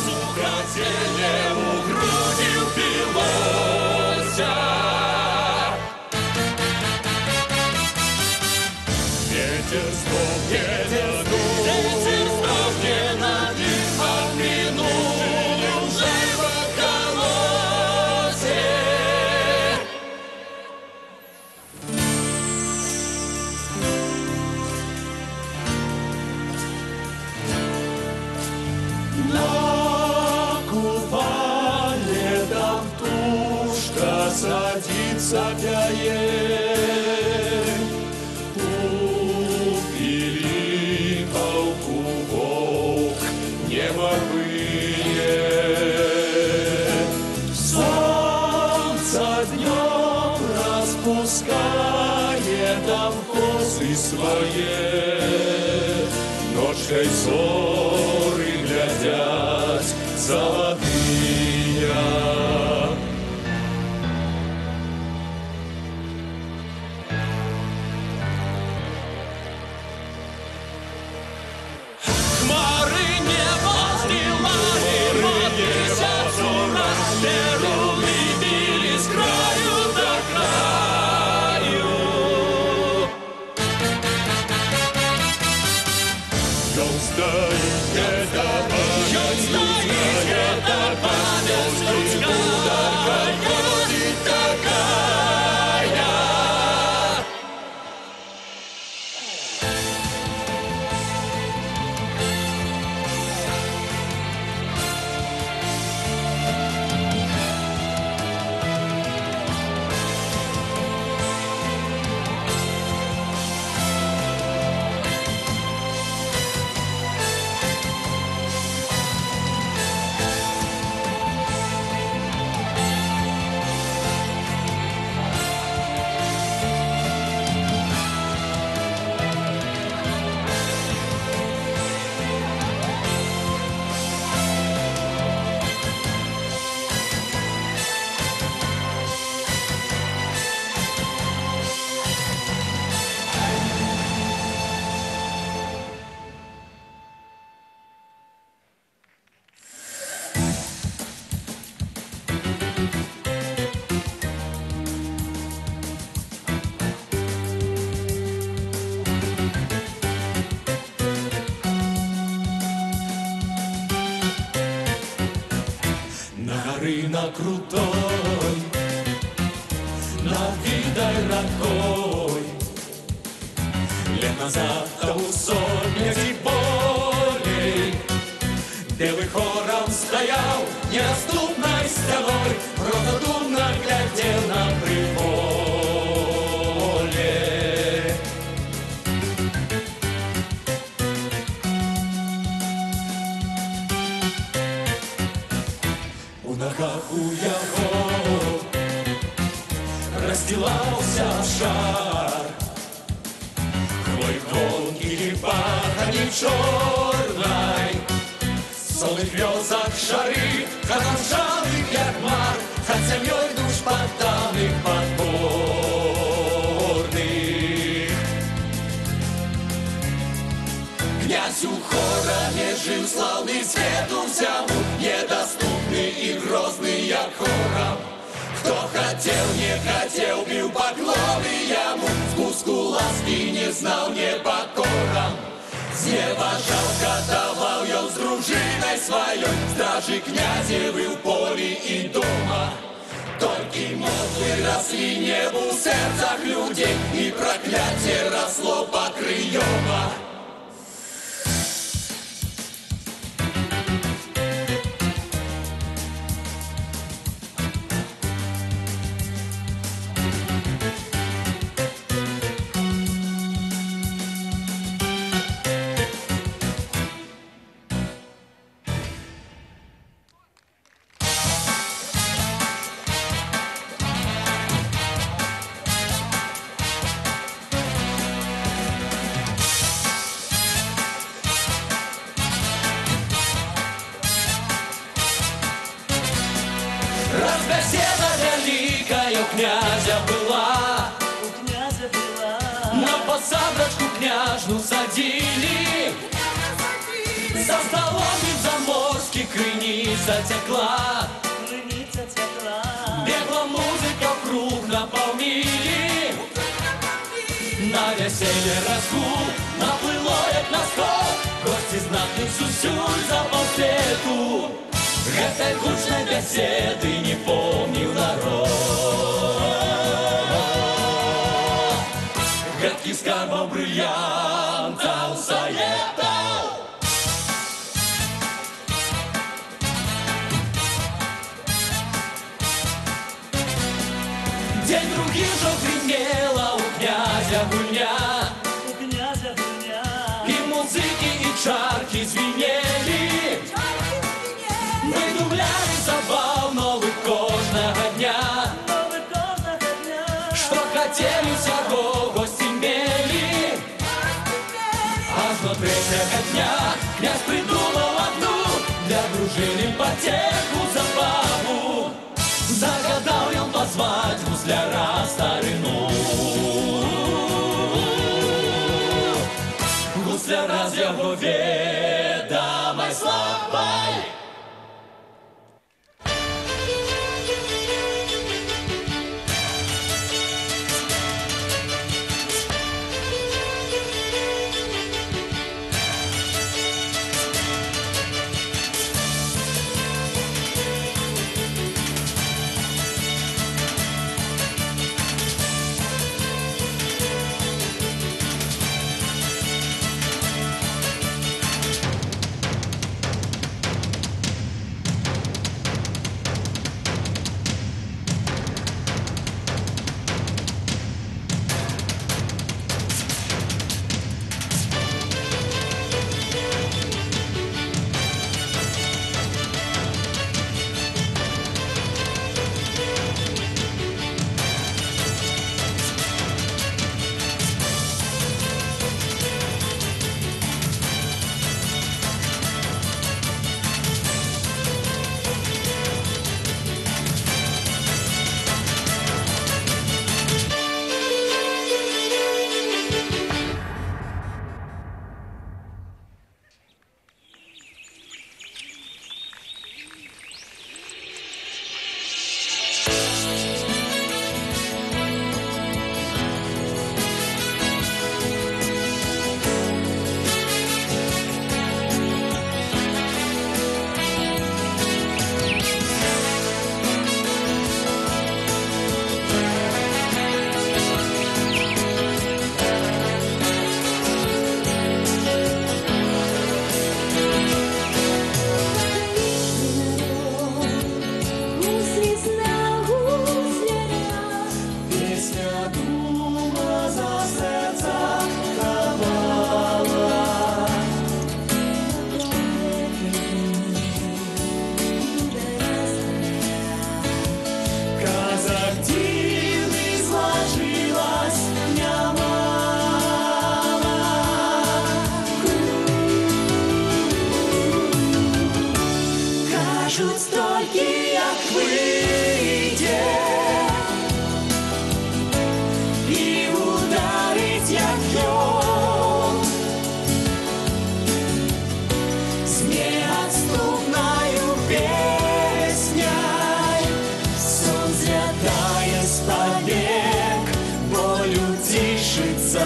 Сухотеле у груди упилося. Ветер стогне над минул уже в колосе. Садится пяет у Филиппов кубок небовые. Солнце днем распускает там косы свои, ночью зоры глядят золотые. Стоит это на крутой, над Видой ракой. Лет назад тому сотня и болей, де вы хором стоял неоступной стеной, равнодумно глядел на приволе. У ногах у яго расстилался шар, хвой гонки пахани черной, солных вёсах шары, хатаншалых ярмар, хоть землей душ подданных подборных. Князь у хора жил славный свету всему, недоступный и грозный, як хором. Кто хотел, не хотел, бил поклоны ему, вкуску ласки не знал непокором. С неба жалко давал ён с дружиной своей, стражи князевы в поле и дома. Только мотлы росли небу в сердцах людей, и проклятие росло покрыема. Беседа великая у князя была, на посадочку княжну садили, за столом и заморский крыница текла, бегла музыка круг наполнили, на веселье разгул наплыло як на стол, гости знатных сусюль за полсвету. Этой гучной беседы не помнил народ. Гадкий скарбом бриллиантов заедал. День другим же гремела у князя гульня. И музыки, и чарки звенели. Выдумляли забав новых кожного дня, что хотели всего гости имели. Аж до третьего дня князь придумал одну для дружины потеху забаву. Загадал он позвать гусляра старину, гусляра с его ведомой славой.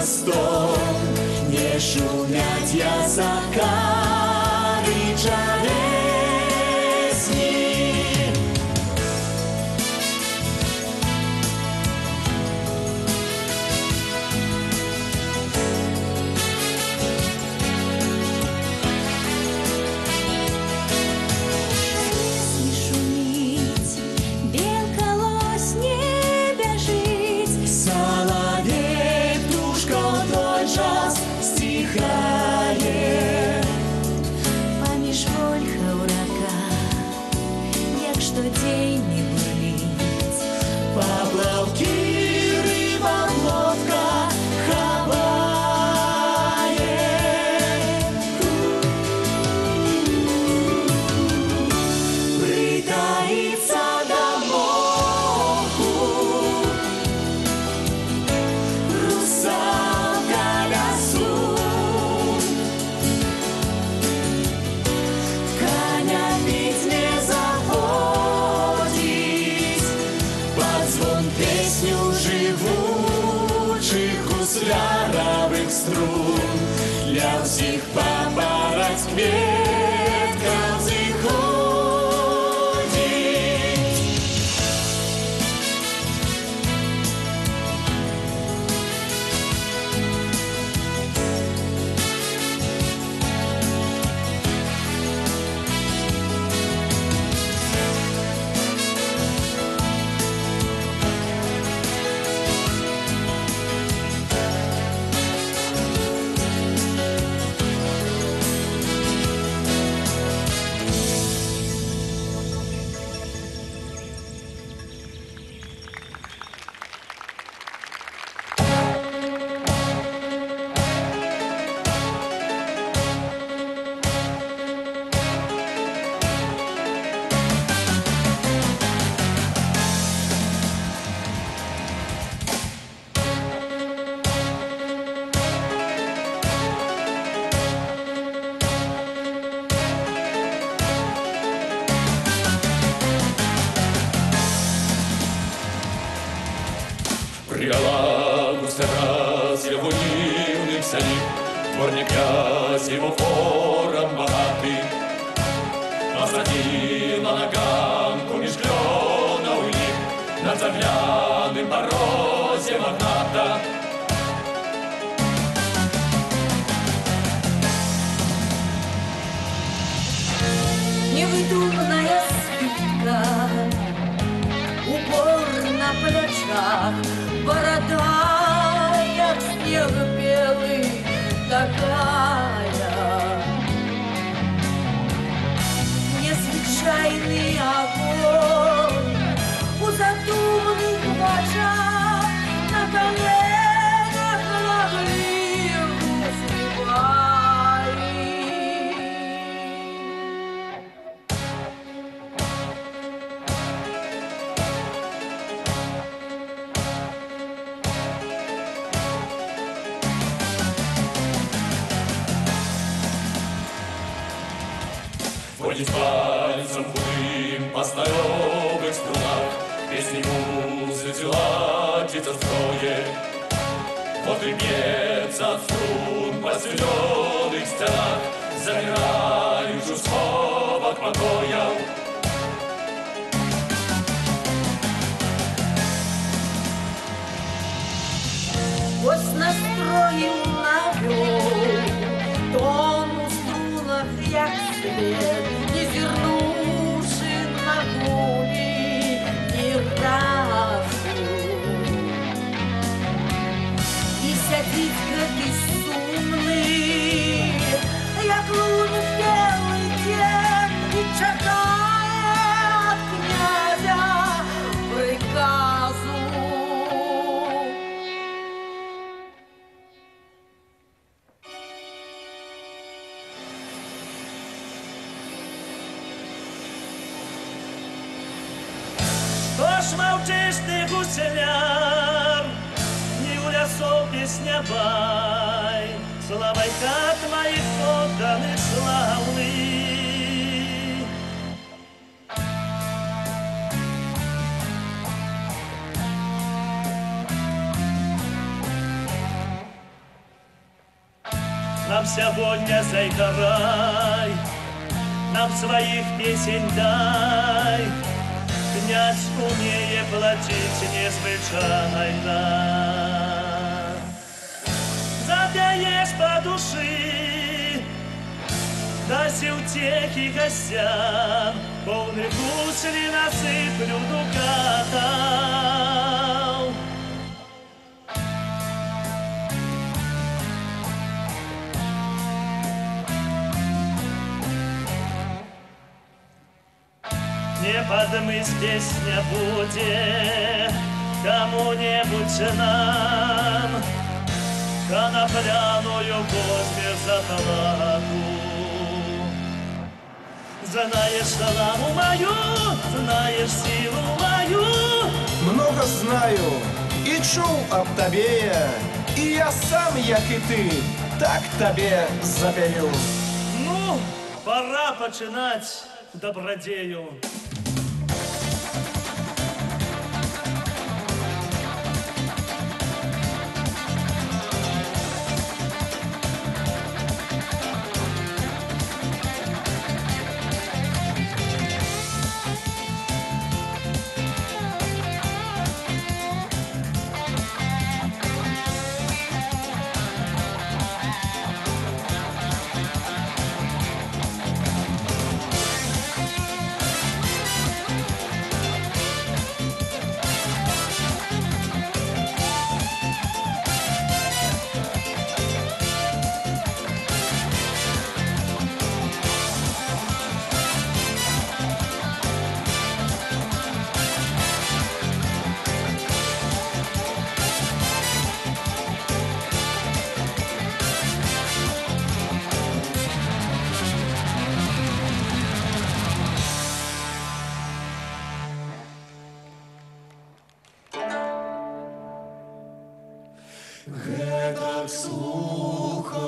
мостом, не шумять языками чаресни. Для всіх папараць кветка зыходзіць. Привела густера зелёнивных садиб, дворника семафором богатый. Посадила на ганку меж кленов и лип, над загляным морозем магната. Невыдуманная скидка, упор на плечах, борода, як снег белый, такая. Незвычайный огонь у задуманных глазах, на коленях могли успевать. Водить пальцем худым по столовых струнах, песни музы ладится строе. Вот и бьется от струн по зеленых стенах, замирают жестковок покоя. Гость настроил навёл, тон у струнах, як свет, не зернувши на губи ни разу. И сядить гэты сумны, як луны в белый день, и чакае от князя приказу. Тож мовчиш ти, гуселяр, ні у лясов пісня бай, славайка твоїх подданих славний. нам сегодня зайкарай, нам своих песень дай. Князь умее платить незвычайно. Запяешь по души, даси утехи гостям, полный гусли насыплю дукатов. Не подмыть песня будет кому-нибудь нам, конопляную возьме заплату. Знаешь славу мою, знаешь силу мою. Много знаю і чув об тобі, і я сам, як і ти, так тобі запою. Ну, пора починать добродею. Гэтак слухае,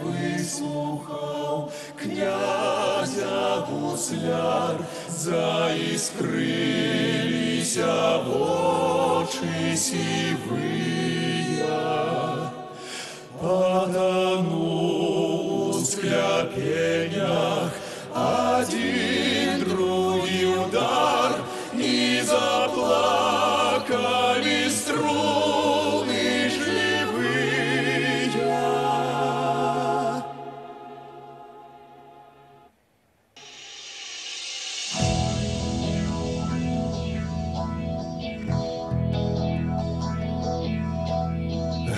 выслухаў князя гусляр, заіскрыліся вочы сівыя. Патануў у скляпеннях адзін другі удар, і заплакалі струны жывыя.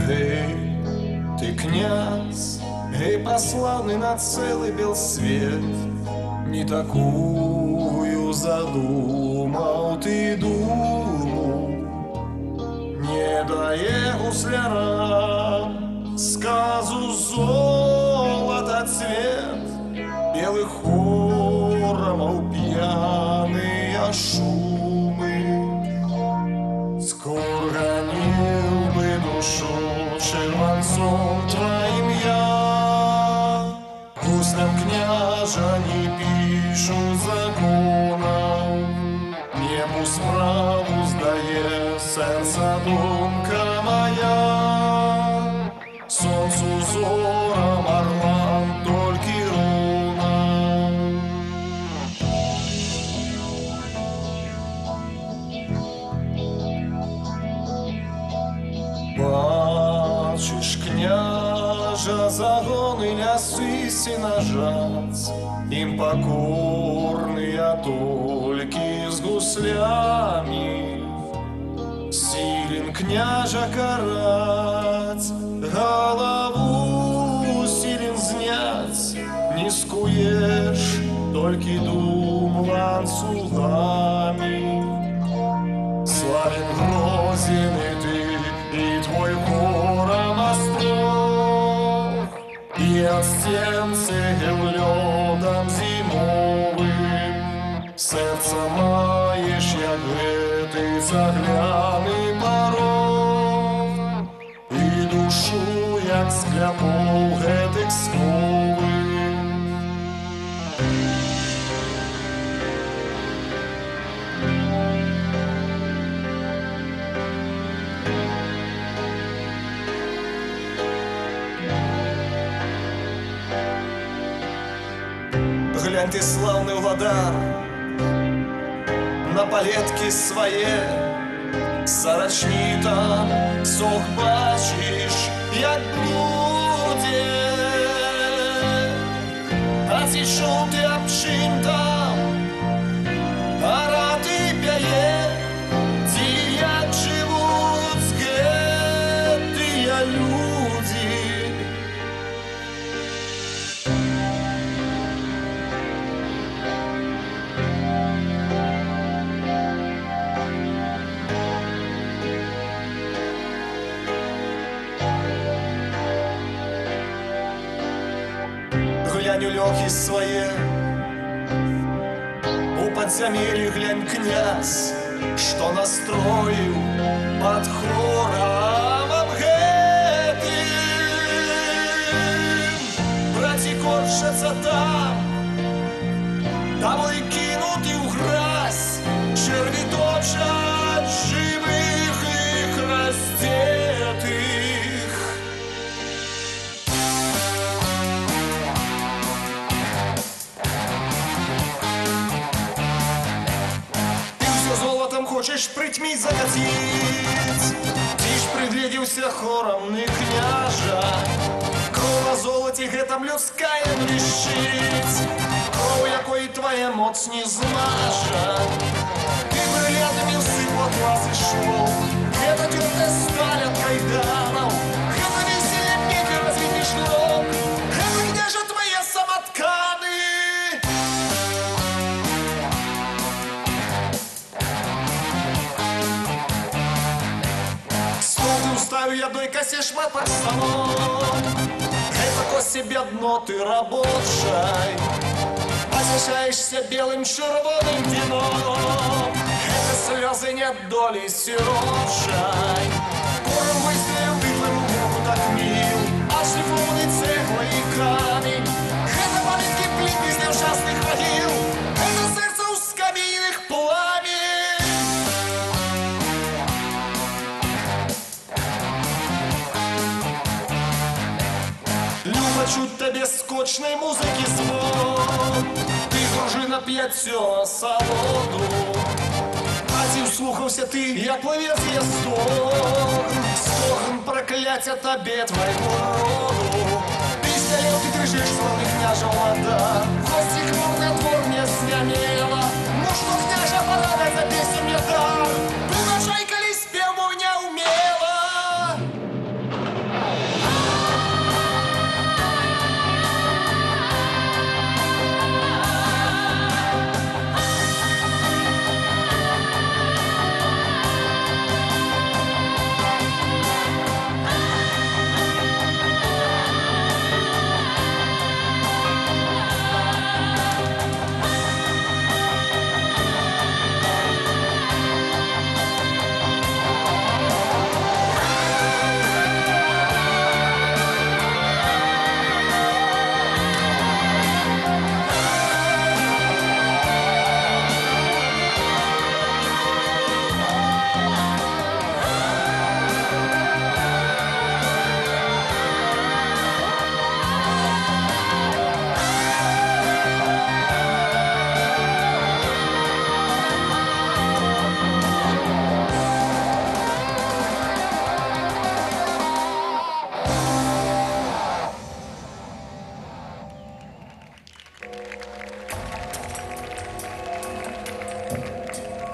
Гэй, ты князь, гэй, пославный на целый бел свет, не такую задумал ты думу. Не дае гуслярам сказу золота цвет, белых хоромов пьяные шумы. Скорганил бы душу червонцом твоим я, гуслям княжа не пишу законов, небу справу здає серця думка моя, солнцу зорам орлам толькі руна. Бачиш, княжа, загоны лясы сенажаць, им покорные толькі з гуслямі. Силен княжа караць, голову силен знять, не скуешь толькі дум ланцугами. Славен грозен и ты, и твой хором острог, и от стен цегел лёдом зимовым. Сердце маешь, як гэты цагляны порог, и душу, як скляпоў гэтых сковым. глянь ты, славный владар, на палетки свае сарачні там сох бачиш, як буде. А ці чув ти об чим там, а рати п'яє, ті як живуть гэтыя люди. Глянь у лёгкі свае, у подземелье глянь, князь, что настроил под хором гэтым. Братья корчатся там, домой кинуты в грязь, черви точат живых их раздетых. Хочешь притьми закатить, ти ж приглядівся хоромний княжа, кров на золоті гэтам людская блищить, кров якої твоя моц не змажа. Ты бриллиантами всыпал атлас и шел, это тёмная сталь от кайданов, это веселье петли развитый шлок, это княжа твоя самотканы. Ставлю я одной косе шмат под столом. Это кости бедно ты рабочай, посещаешься белым червоным вином. Это слезы нет доли сиротшай. Корм выстрелил ты твою руку так мил, отшлифованный цеглой и камень. Это памятки плит из несчастных могил, это сердце у скамейных пламень. Чуть тебе скучной музыки звон, ты дружина п'ятьо солоду, а ті вслухався ти, як пловець я стогн прокляття тебе твоєму роду. Після льот ти дрижиш, славний княжа влада, гості хмур на двор не знямела, ну что, княжа, порадать за песню мне дар, приглашай, коли спев мой не умела.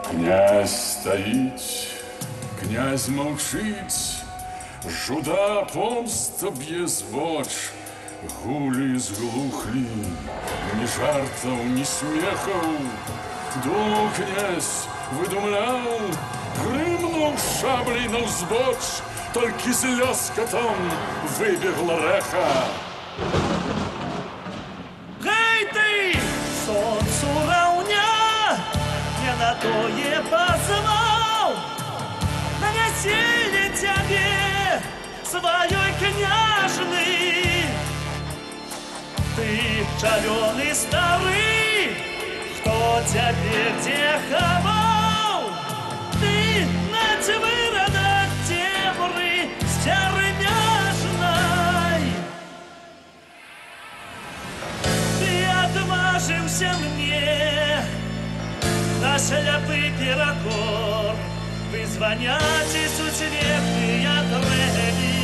Князь стоїть, князь мовчить, жуда помста б'є збоч, гулі зглухлі, ні жартов, ні смехов. Думав князь, видумляв, гримнув шаблей навзбоч, тільки з льоскотом вибігла реха. Гей ты, солнцу равня, не на тое позвал, нанесили тебе своей княжны. Ты чаленый старый, кто теперь те ховал? Ты на выродок темры старой мяжной. Ты отмажился здаўся мне на шляпы перакор вызваняць і суцветныя трэні.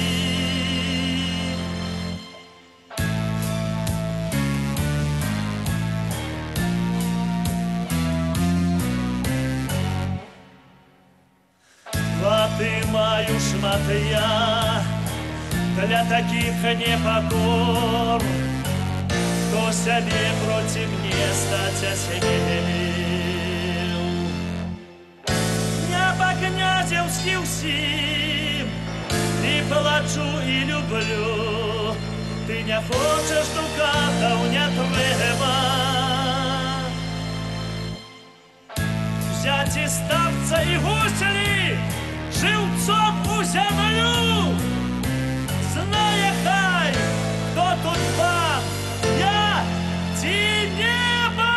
Платы маю шмат я для таких непокор, кто сябе проти мне стаць асмеліў. Я па князевскі ўсім і плачу, і люблю. Ты не хочаш дукатаў, не трэба взять і старца і гуселі живцом у землю. Знає хай, хто тут пан, я ці небо.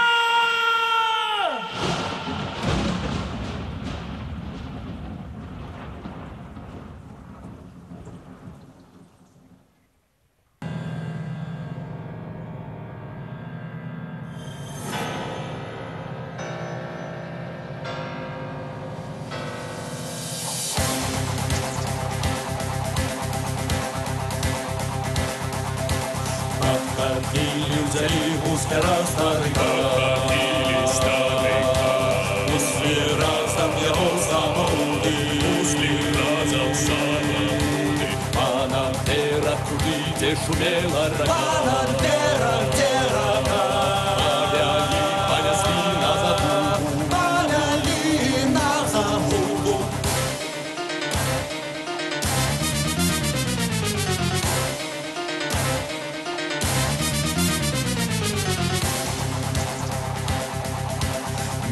Взяли гуськера старика, после разом его забуды, Панантера круги, где шумела река, Панантера, где река, Повяли, понесли на забугу, Повяли на забугу.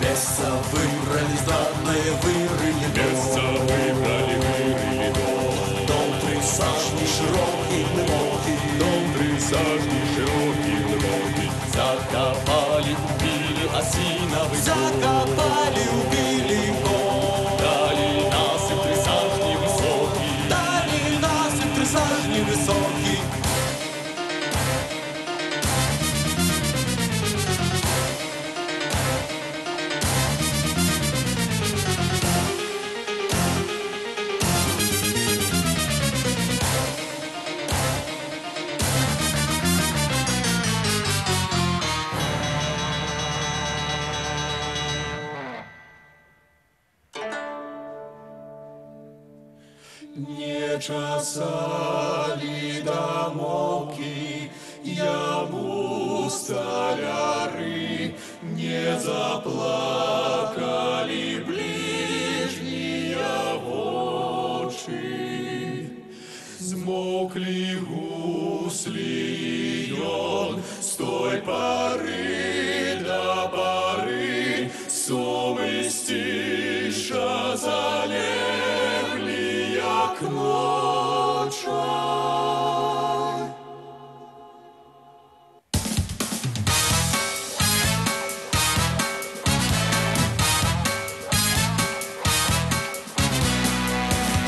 Место выбрали, здравные вырыли дом. Место выбрали, вырыли дом. Дом трисажный, широкий, глубокий. Дом трисажный, широкий, глубокий. Закопали, убили осиновый дом. Закопали, убили дом. Дали насыпь трисажный высокий. Дали насыпь трисажный высокий. Не часали домовки, яму столяры, не заплакали ближние очи. Змокли гусли ён с той поры до поры, сумы стиша залегли, як ночой.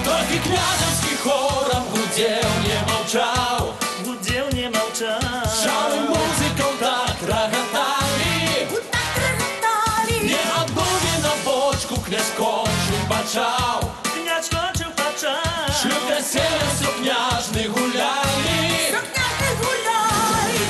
Только князевский хором гудел, не молчал. Гудел, не молчал. Шалы музыкал так роготали. Не одну вино бочку князь кончил почал. Князь кончил почал. Шлюп веселья сукняжный гуляли. Сукняжный гуляли.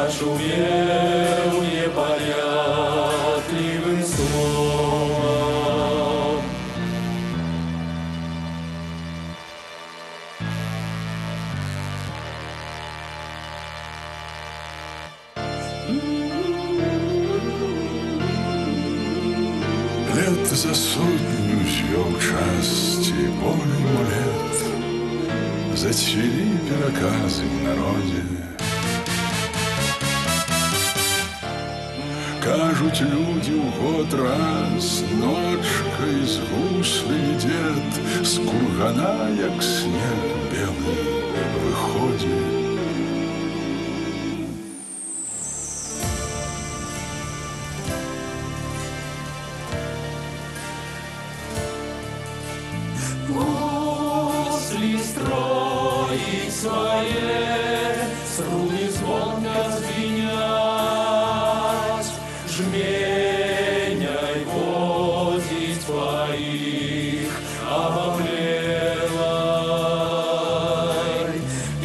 нашу веру непонятливым словом. Лет за сотню звел части более лет, зацвели переказы в народе. Кажуть люди у год раз, ночкой з гуслами дед, з кургана, як снег белый, выходит. После строить свои струны звонко звенят, жменяй возить твоих обомлелой. И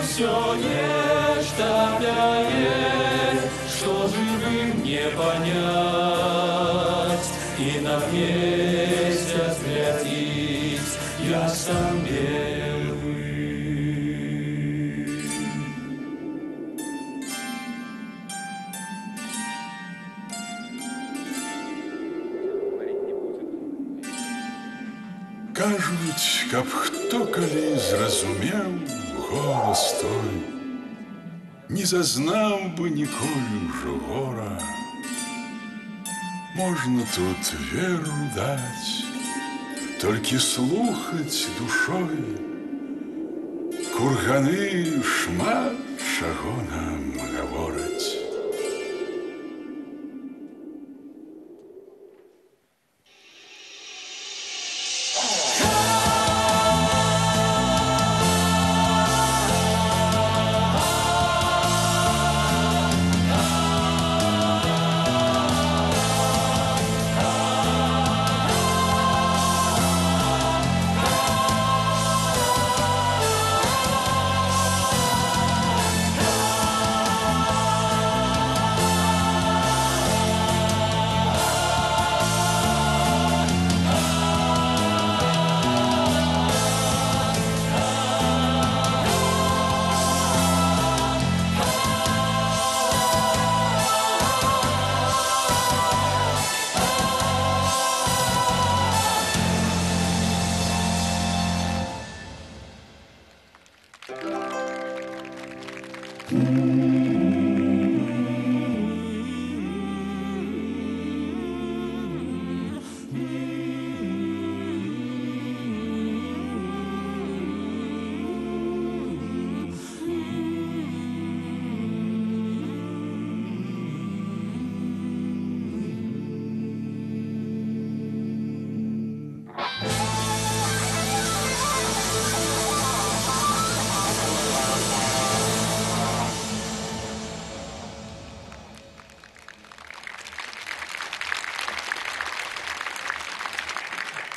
все нечто пяет, что живым не понять, и на месяц глядеть я сам белый. Кажуть, каб хто калі зразумеў голас той, не зазнаў бы ніколі ўжо гора. Можна тут веру даць, толькі слухаць душой. Курганы шмат чаго нам гавораць.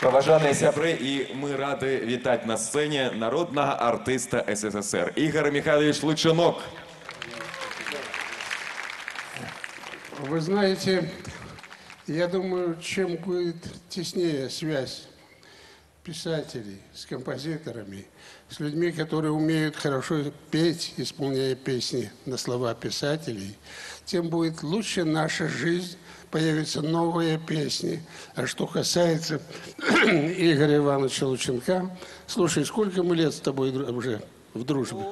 Паважаныя сябры, і мы рады вітаць на сцэне народнага артыста СССР Игорь Михайлович Лучинок. Вы знаете, я думаю, чем будет теснее связь писателей с композиторами, с людьми, которые умеют хорошо петь, исполняя песни на слова писателей, тем будет лучше наша жизнь, появятся новые песни. А что касается Игоря Ивановича Лученка, слушай, сколько мы лет с тобой уже в дружбе?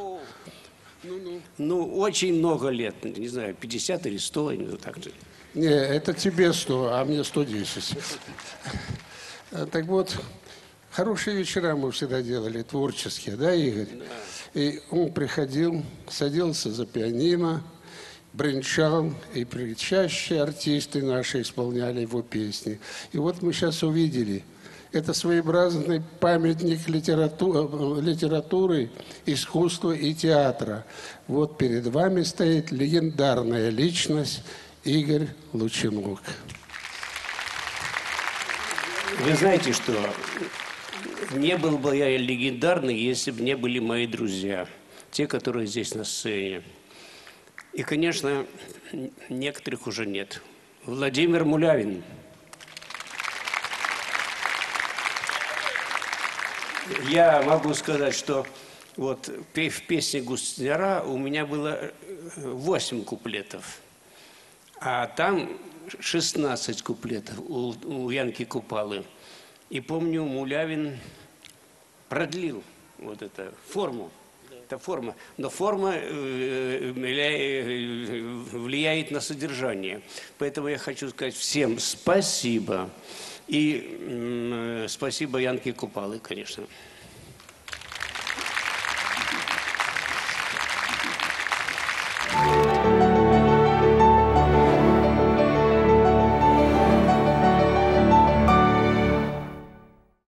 Ну, очень много лет, не знаю, 50 или 100, ну так же. Не, это тебе 100, а мне 110. Так вот, хорошие вечера мы всегда делали, творческие, да, Игорь? Да. И он приходил, садился за пианино, бренчал, и чаще артисты наши исполняли его песни. И вот мы сейчас увидели, это своеобразный памятник литературы, искусства и театра. Вот перед вами стоит легендарная личность Игорь Лучинок. Вы знаете что? Не был бы я легендарный, если бы не были мои друзья, те, которые здесь на сцене. И, конечно, некоторых уже нет. Владимир Мулявин. Я могу сказать, что вот в песне «Гусняра» у меня было 8 куплетов, а там 16 куплетов у Янки Купалы. И помню, Мулявин продлил вот эту форму. Это форма. Но форма влияет на содержание. Поэтому я хочу сказать всем спасибо. И спасибо Янке Купалы, конечно.